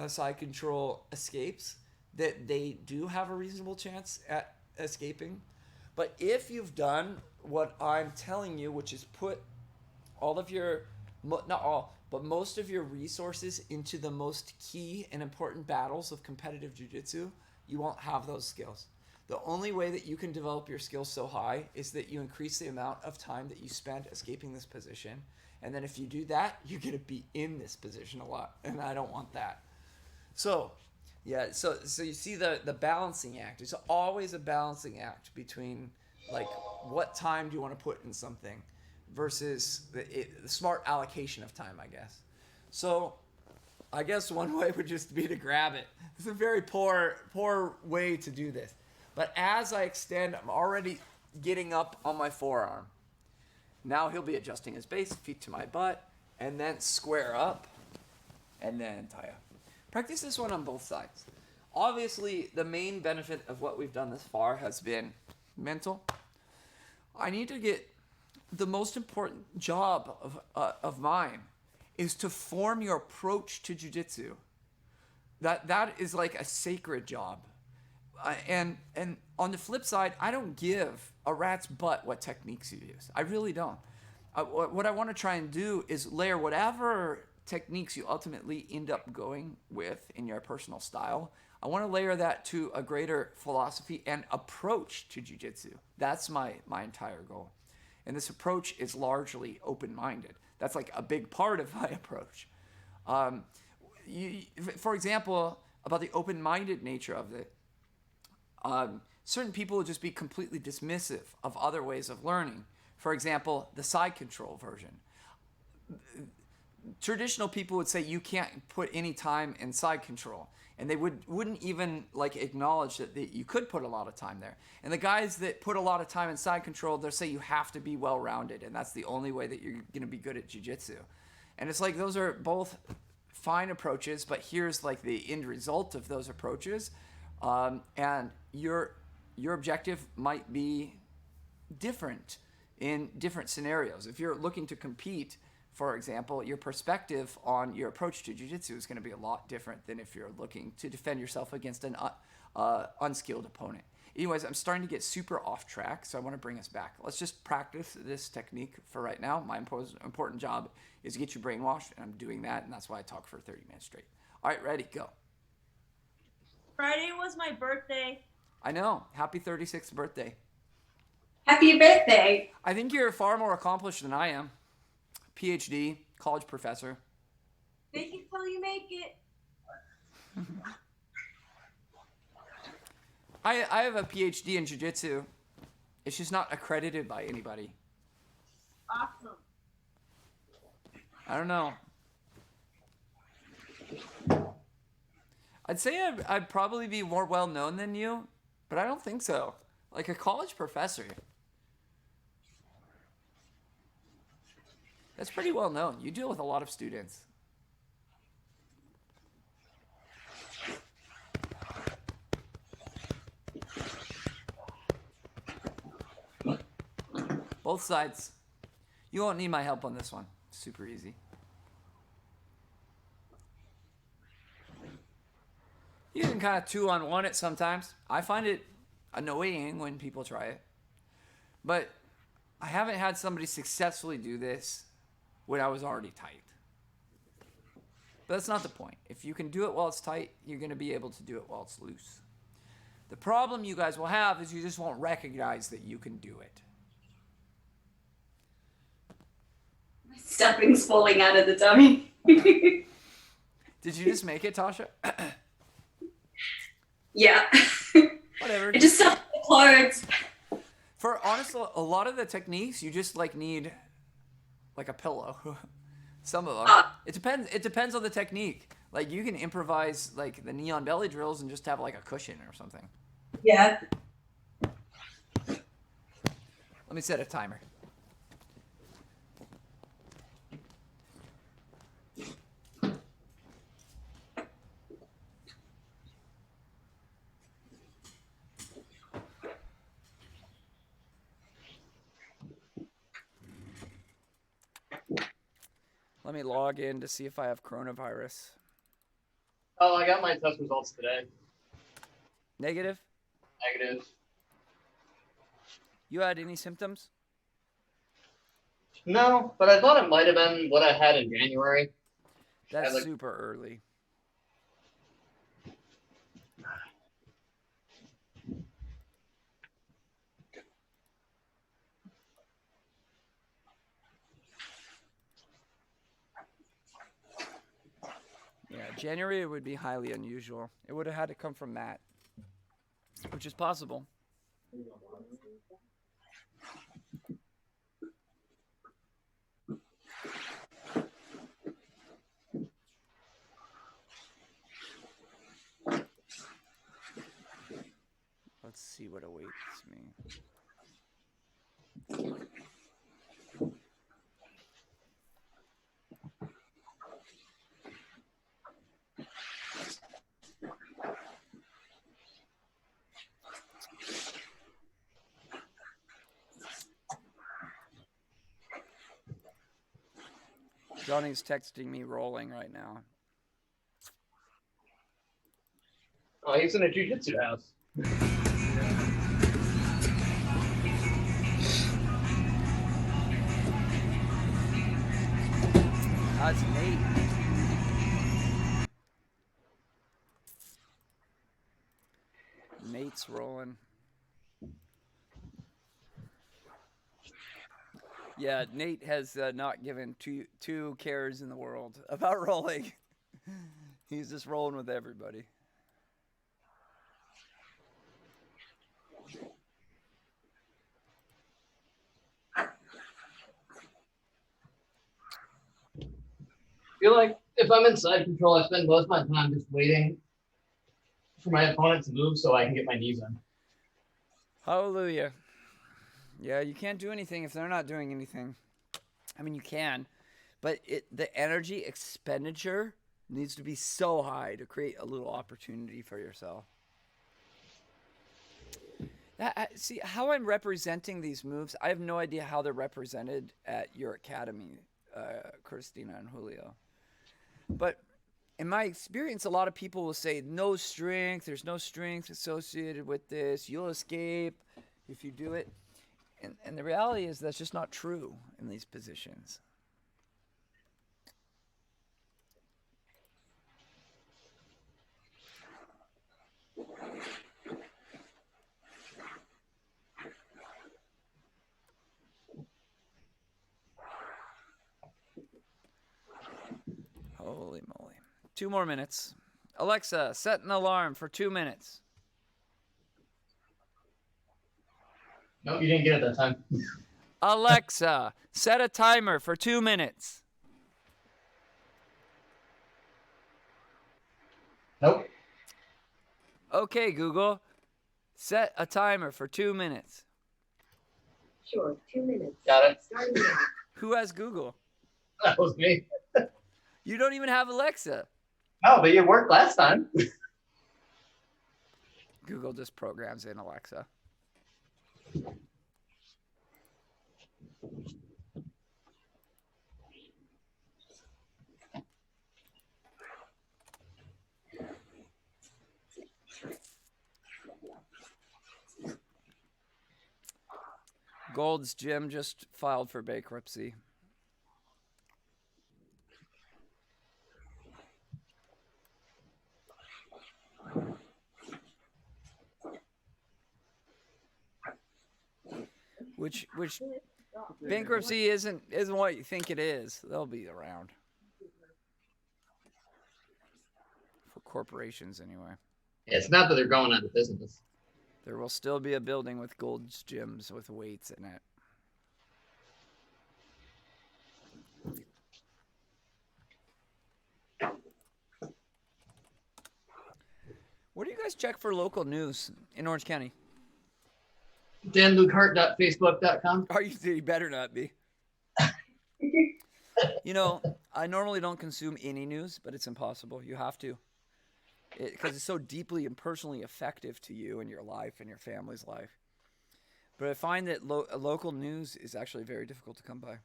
side control escapes, that they do have a reasonable chance at escaping. But if you've done what I'm telling you, which is put all of your, not all, but most of your resources into the most key and important battles of competitive jiu-jitsu, you won't have those skills. The only way that you can develop your skills so high is that you increase the amount of time that you spend escaping this position. And then if you do that, you're going to be in this position a lot. And I don't want that. So, yeah, so you see the balancing act. It's always a balancing act between, like, what time do you want to put in something versus the smart allocation of time, I guess. So I guess one way would just be to grab it. It's a very poor way to do this. But as I extend, I'm already getting up on my forearm. Now he'll be adjusting his base, feet to my butt, and then square up, and then tie up. Practice this one on both sides. Obviously, the main benefit of what we've done this far has been mental. I need to get the most important job of mine is to form your approach to jiu-jitsu. That is like a sacred job. And on the flip side, I don't give a rat's butt what techniques you use. I really don't. What I want to try and do is layer whatever techniques you ultimately end up going with in your personal style. I want to layer that to a greater philosophy and approach to jiu-jitsu. That's my entire goal. And this approach is largely open-minded. That's like a big part of my approach. For example, about the open-minded nature of it, certain people would just be completely dismissive of other ways of learning. For example, the side control version. Traditional people would say you can't put any time in side control, and they wouldn't even like acknowledge that you could put a lot of time there. And the guys that put a lot of time in side control, they'll say you have to be well-rounded, and that's the only way that you're going to be good at jiu-jitsu. And it's like those are both fine approaches, but here's like the end result of those approaches. And your objective might be different in different scenarios. If you're looking to compete, for example, your perspective on your approach to jiu-jitsu is going to be a lot different than if you're looking to defend yourself against an unskilled opponent. Anyways, I'm starting to get super off track, so I want to bring us back. Let's just practice this technique for right now. My important job is to get you brainwashed, and I'm doing that, and that's why I talk for 30 minutes straight. All right, ready, go. Friday was my birthday. I know. Happy 36th birthday. Happy birthday. I think you're far more accomplished than I am. PhD, college professor. Thank you till you make it. I have a PhD in jiu-jitsu. It's just not accredited by anybody. Awesome. I don't know. I'd say I'd probably be more well-known than you, but I don't think so. Like a college professor. That's pretty well known. You deal with a lot of students. Both sides. You won't need my help on this one. Super easy. You can kind of 2-on-1 it sometimes. I find it annoying when people try it. But I haven't had somebody successfully do this when I was already tight. But that's not the point. If you can do it while it's tight, you're going to be able to do it while it's loose. The problem you guys will have is you just won't recognize that you can do it. Stuffing's falling out of the dummy. Did you just make it, Tasha? Yeah. Whatever. It just stuffed the clothes. For honestly, a lot of the techniques, you just like need like a pillow. Some of them. It depends. It depends on the technique. Like you can improvise like the neon belly drills and just have like a cushion or something. Yeah. Let me set a timer. Let me log in to see if I have coronavirus. Oh, I got my test results today. Negative? Negative. You had any symptoms? No, but I thought it might have been what I had in January. That's like- super early. Yeah, January would be highly unusual. It would have had to come from Matt, which is possible. Let's see what awaits me. Johnny's texting me rolling right now. Oh, he's in a jiu-jitsu house. That's Nate. Nate's rolling. Yeah, Nate has not given two cares in the world about rolling. He's just rolling with everybody. I feel like if I'm in side control, I spend most of my time just waiting for my opponent to move so I can get my knees in. Hallelujah. Yeah, you can't do anything if they're not doing anything. I mean, you can, but the energy expenditure needs to be so high to create a little opportunity for yourself. See, how I'm representing these moves, I have no idea how they're represented at your academy, Christina and Julio. But in my experience, a lot of people will say, no strength, there's no strength associated with this, you'll escape if you do it. And the reality is that's just not true in these positions. Holy moly. 2 more minutes. Alexa, set an alarm for 2 minutes. No, you didn't get it that time. Alexa, set a timer for 2 minutes. Nope. Okay, Google, set a timer for 2 minutes. Sure, 2 minutes. Got it. Starting now. Who has Google? That was me. You don't even have Alexa. No, but it worked last time. Google just programs in Alexa. Gold's Gym just filed for bankruptcy. Which bankruptcy isn't what you think it is. They'll be around. For corporations anyway. It's not that they're going out of business. There will still be a building with Gold's Gyms with weights in it. Where do you guys check for local news in Orange County? danlukehart.facebook.com. Are you better not be. You know, I normally don't consume any news, but it's impossible. You have to. Because it's so deeply and personally effective to you and your life and your family's life. But I find that local news is actually very difficult to come by.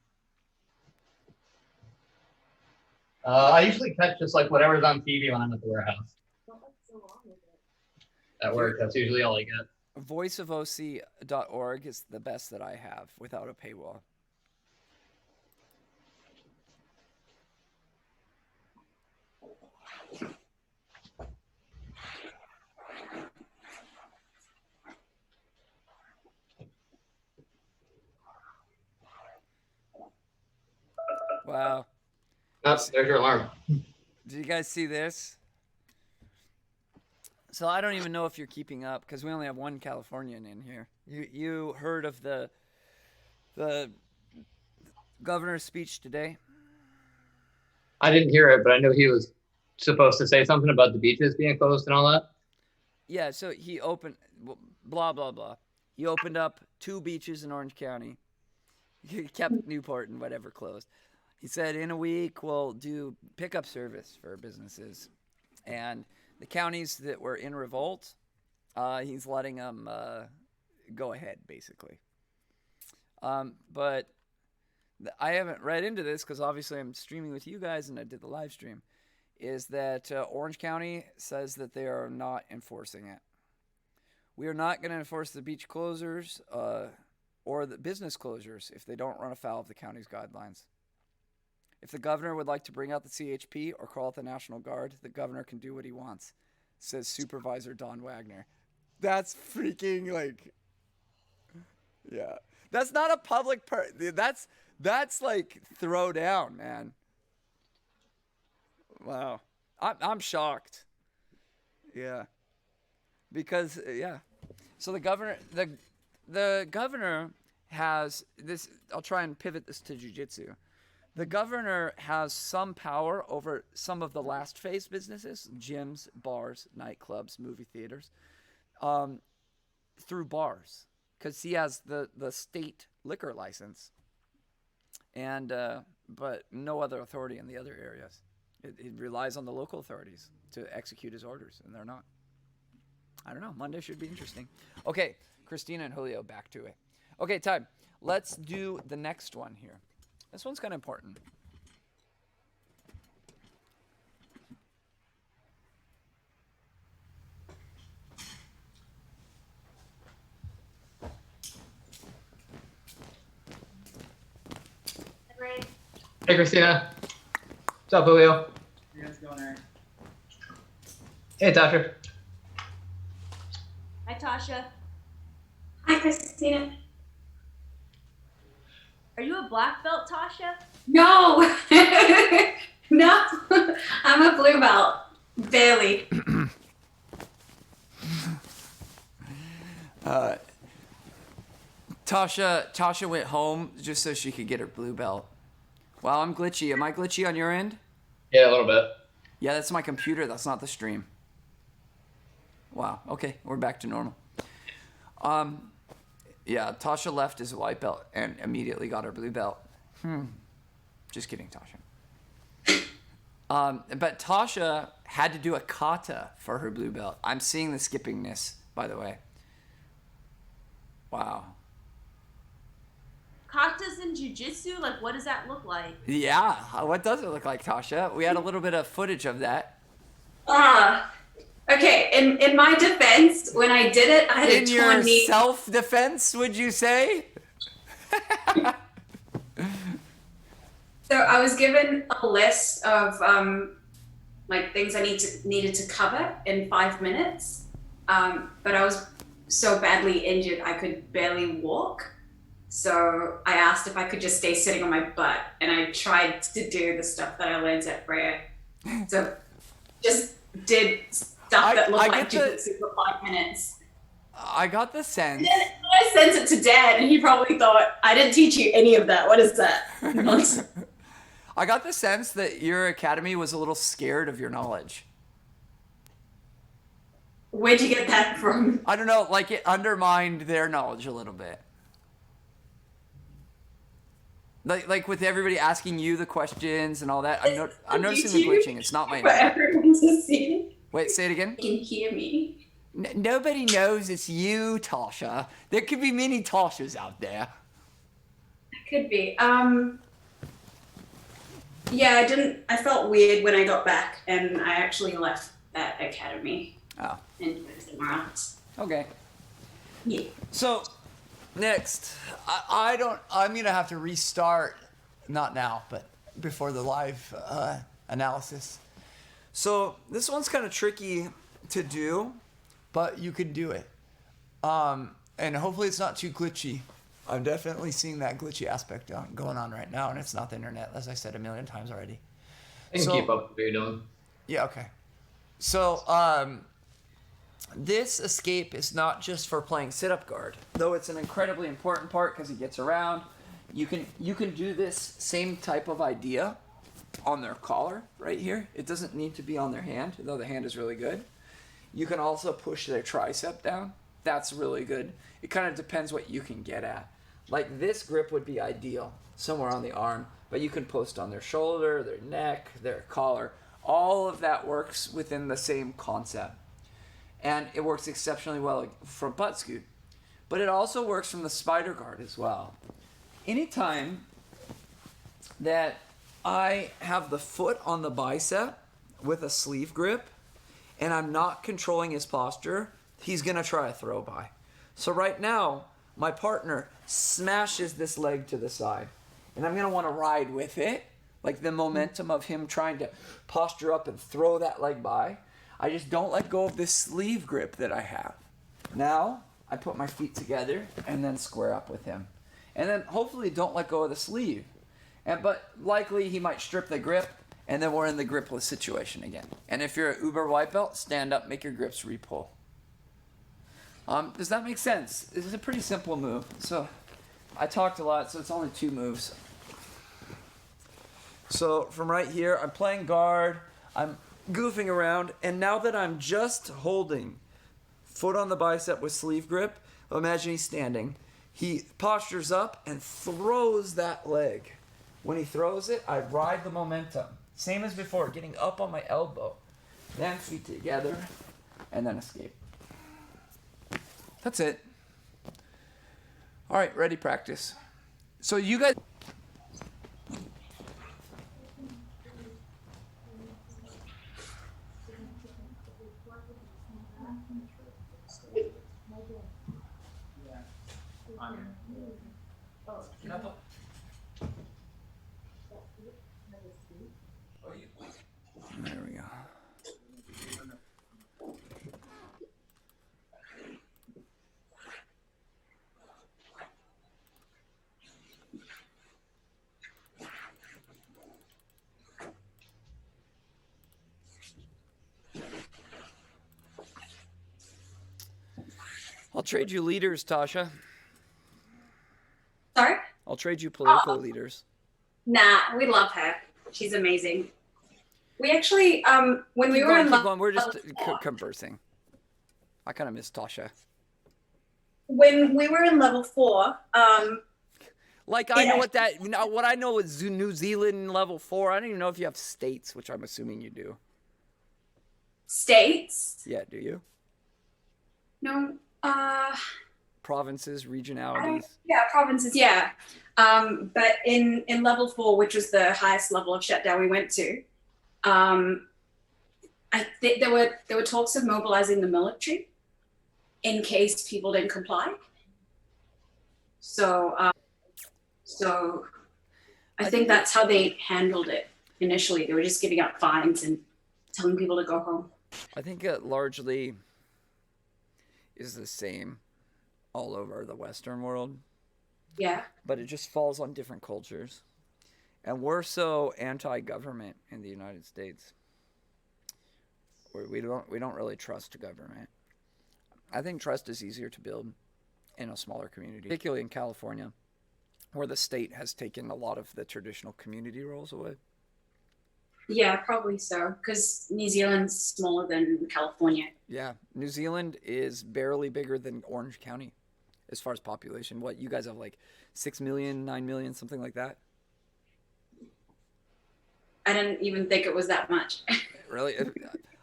I usually catch just like whatever's on TV when I'm at the warehouse. At work, that's usually all I get. Voiceofoc.org is the best that I have without a paywall. Wow. Oh, there's your alarm. Did you guys see this? So I don't even know if you're keeping up because we only have one Californian in here. You heard of the governor's speech today? I didn't hear it, but I know he was supposed to say something about the beaches being closed and all that. Yeah, so he opened, blah, blah, blah. He opened up 2 beaches in Orange County. He kept Newport and whatever closed. He said in a week we'll do pickup service for businesses. And the counties that were in revolt, he's letting them go ahead, basically. But I haven't read into this because obviously I'm streaming with you guys and I did the live stream, is that Orange County says that they are not enforcing it. We are not going to enforce the beach closures or the business closures if they don't run afoul of the county's guidelines. If the governor would like to bring out the CHP or call out the National Guard, the governor can do what he wants, says Supervisor Don Wagner. That's freaking like, yeah. That's not a public that's like throw down, man. Wow. I'm shocked. Yeah. Because yeah. So the governor has this, I'll try and pivot this to jiu-jitsu. The governor has some power over some of the last phase businesses, gyms, bars, nightclubs, movie theaters, through bars, because he has the state liquor license, and but no other authority in the other areas. It relies on the local authorities to execute his orders, and they're not. I don't know. Monday should be interesting. Okay, Christina and Julio, back to it. Okay, time. Let's do the next one here. This one's kind of important. Hey, Christina. What's up, Julio? You guys going, Eric? Hey, Tasha. Hi, Tasha. Hi, Christina. Are you a black belt, Tasha? No, no, I'm a blue belt, barely. Tasha went home just so she could get her blue belt. Wow, I'm glitchy. Am I glitchy on your end? Yeah, a little bit. Yeah, that's my computer. That's not the stream. Wow. Okay, we're back to normal. Yeah, Tasha left as a white belt and immediately got her blue belt. Just kidding, Tasha. But Tasha had to do a kata for her blue belt. I'm seeing the skippingness, by the way. Wow. Katas in jiu-jitsu? Like, what does that look like? Yeah, what does it look like, Tasha? We had a little bit of footage of that. Okay, in my defense, when I did it, I had In a your torn knee. self-defense, would you say? So I was given a list of like things I needed to cover in 5 minutes, but I was so badly injured I could barely walk. So I asked if I could just stay sitting on my butt, and I tried to do the stuff that I learned at Freya. So just did stuff that looked like jiu-jitsu for 5 minutes. I got the sense. And then I sent it to Dad, and he probably thought, I didn't teach you any of that. What is that? Nonsense. I got the sense that your academy was a little scared of your knowledge. Where'd you get that from? I don't know, like it undermined their knowledge a little bit. Like with everybody asking you the questions and all that. I'm noticing the glitching. It's not my For everyone to see. Wait, say it again. You can hear me. Nobody knows it's you, Tasha. There could be many Tashas out there. Could be. Yeah, I felt weird when I got back, and I actually left that academy Oh, and went somewhere else. okay. Yeah. So, next, I'm going to have to restart, not now, but before the live analysis. So, this one's kind of tricky to do, but you could do it. And hopefully it's not too glitchy. I'm definitely seeing that glitchy aspect going on right now, and it's not the internet, as I said a million times already. I can keep up with what you're doing. Yeah, okay. So, this escape is not just for playing sit-up guard, though it's an incredibly important part because he gets around. You can do this same type of idea on their collar right here. It doesn't need to be on their hand, though the hand is really good. You can also push their tricep down. That's really good. It kind of depends what you can get at. Like this grip would be ideal somewhere on the arm, but you can post on their shoulder, their neck, their collar. All of that works within the same concept. And it works exceptionally well from butt scoot. But it also works from the spider guard as well. Anytime that I have the foot on the bicep with a sleeve grip and I'm not controlling his posture, he's going to try a throw by. So right now, my partner smashes this leg to the side. And I'm going to want to ride with it, like the momentum of him trying to posture up and throw that leg by. I just don't let go of this sleeve grip that I have. Now, I put my feet together and then square up with him. And then hopefully don't let go of the sleeve. But likely he might strip the grip, and then we're in the gripless situation again. And if you're an uber white belt, stand up, make your grips re-pull. Does that make sense? This is a pretty simple move. So I talked a lot, so it's only 2 moves. So from right here, I'm playing guard. I'm goofing around, and now that I'm just holding foot on the bicep with sleeve grip, imagine he's standing. He postures up and throws that leg. When he throws it, I ride the momentum. Same as before, getting up on my elbow. Then feet together, and then escape. That's it. All right, ready, practice. So you guys... There we go. I'll trade you leaders, Tasha. Sorry? I'll trade you political leaders. Nah, we love her. She's amazing. We actually, when we were in Keep going. We're just conversing. I kind of miss Tasha. When we were in level 4, like I know what I know is New Zealand level 4. I don't even know if you have states, which I'm assuming you do. States? Yeah, do you? No. Provinces, regionalities. Yeah, provinces. Yeah. But in level 4, which was the highest level of shutdown we went to, I think there were talks of mobilizing the military in case people didn't comply. So I think that's how they handled it initially. They were just giving out fines and telling people to go home. I think it largely is the same all over the Western world. Yeah. But it just falls on different cultures. And we're so anti-government in the United States. We don't really trust government. I think trust is easier to build in a smaller community, particularly in California, where the state has taken a lot of the traditional community roles away. Yeah, probably so, because New Zealand's smaller than California. Yeah, New Zealand is barely bigger than Orange County as far as population. What, you guys have like 6 million, 9 million, something like that? I didn't even think it was that much. Really?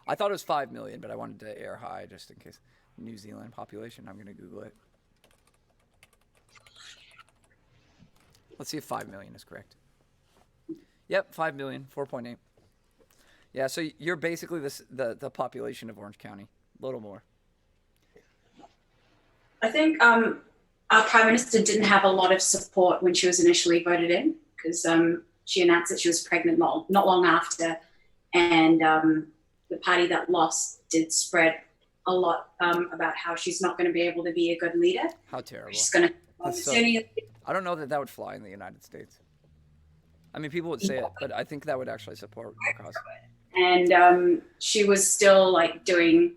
I thought it was 5 million, but I wanted to air high just in case. New Zealand population. I'm going to Google it. Let's see if 5 million is correct. Yep, 5 million, 4.8. Yeah, so you're basically the population of Orange County, a little more. I think our Prime Minister didn't have a lot of support when she was initially voted in, because she announced that she was pregnant not long after, and the party that lost did spread a lot about how she's not going to be able to be a good leader. How terrible. She's going to. I don't know that would fly in the United States. I mean, people would say it, but I think that would actually support the cause. And she was still like doing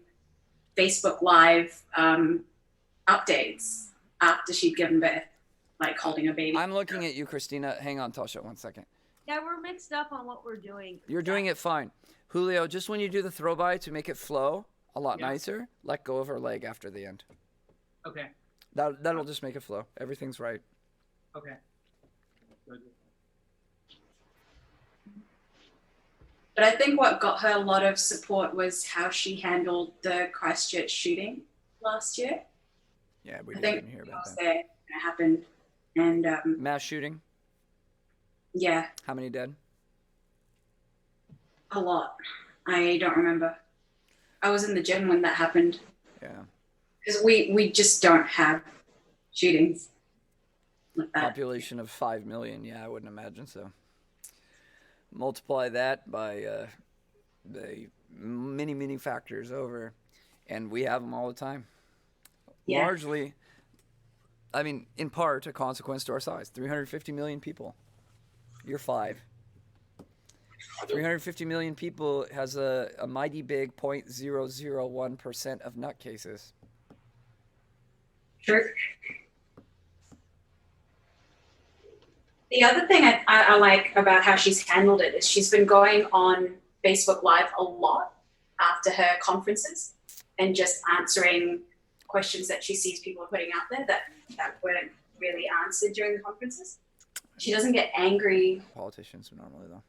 Facebook Live updates after she'd given birth, like holding a baby. I'm looking at you, Christina. Hang on, Tasha, 1 second. Yeah, we're mixed up on what we're doing. You're doing it fine. Julio, just when you do the throw by to make it flow a lot nicer, let go of her leg after the end. Okay. That'll just make it flow. Everything's right. Okay. Good. But I think what got her a lot of support was how she handled the Christchurch shooting last year. Yeah, we I didn't think hear it about was that. there when it happened. And Mass shooting? yeah, How many dead? a lot. I don't remember. I was in the gym when that happened. Yeah. Because we just don't have shootings like that. Population of 5 million. Yeah, I wouldn't imagine so. Multiply that by the many factors over, and we have them all the time. Yeah. Largely, I mean, in part, a consequence to our size. 350 million people. You're 5. 350 million people has a mighty big 0.001% of nutcases. True. The other thing I like about how she's handled it is she's been going on Facebook Live a lot after her conferences and just answering questions that she sees people are putting out there that weren't really answered during the conferences. She doesn't get angry. Politicians normally, though.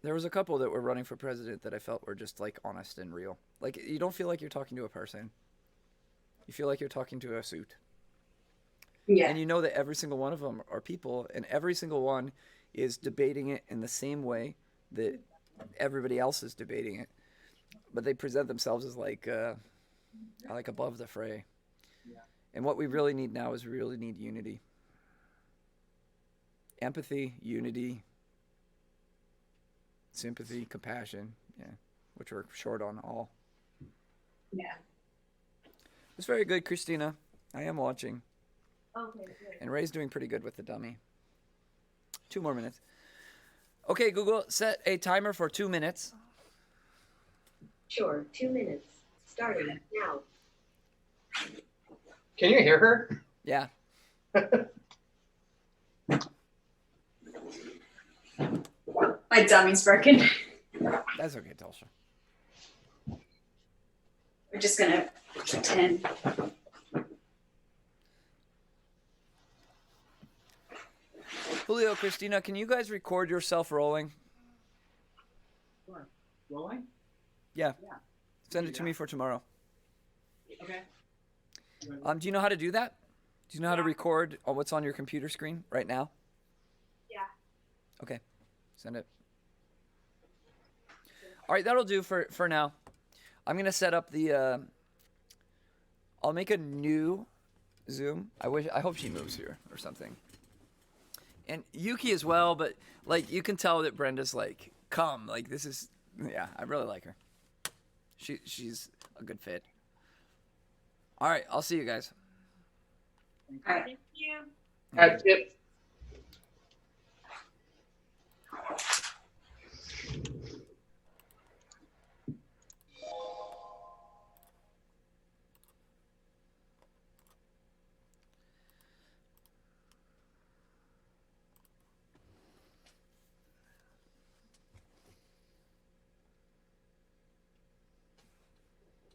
There was a couple that were running for president that I felt were just like honest and real. Like, you don't feel like you're talking to a person. You feel like you're talking to a suit. Yeah. And you know that every single one of them are people, and every single one is debating it in the same way that everybody else is debating it. But they present themselves as like above the fray. Yeah. And what we really need now is we really need unity. Empathy, unity, sympathy, compassion, yeah, which we're short on all. Yeah. It's very good, Christina. I am watching. Okay, good. And Ray's doing pretty good with the dummy. 2 more minutes. Okay, Google, set a timer for 2 minutes. Sure, 2 minutes. Starting now. Can you hear her? Yeah. My dummy's broken. That's okay, Tulsa. We're just going to pretend. Julio, Christina, can you guys record yourself rolling? Sure. Rolling? Yeah. Yeah. Send it to me for tomorrow. Okay. Do you know how to do that? Do you know how to record on what's on your computer screen right now? Yeah. Okay. Send it. All right, that'll do for now. I'm going to set up the I'll make a new Zoom. I hope she moves here or something. And Yuki as well, but like you can tell that Brenda's like, come, like this is, yeah, I really like her. She's a good fit. All right, I'll see you guys. All right. Thank you. Yep.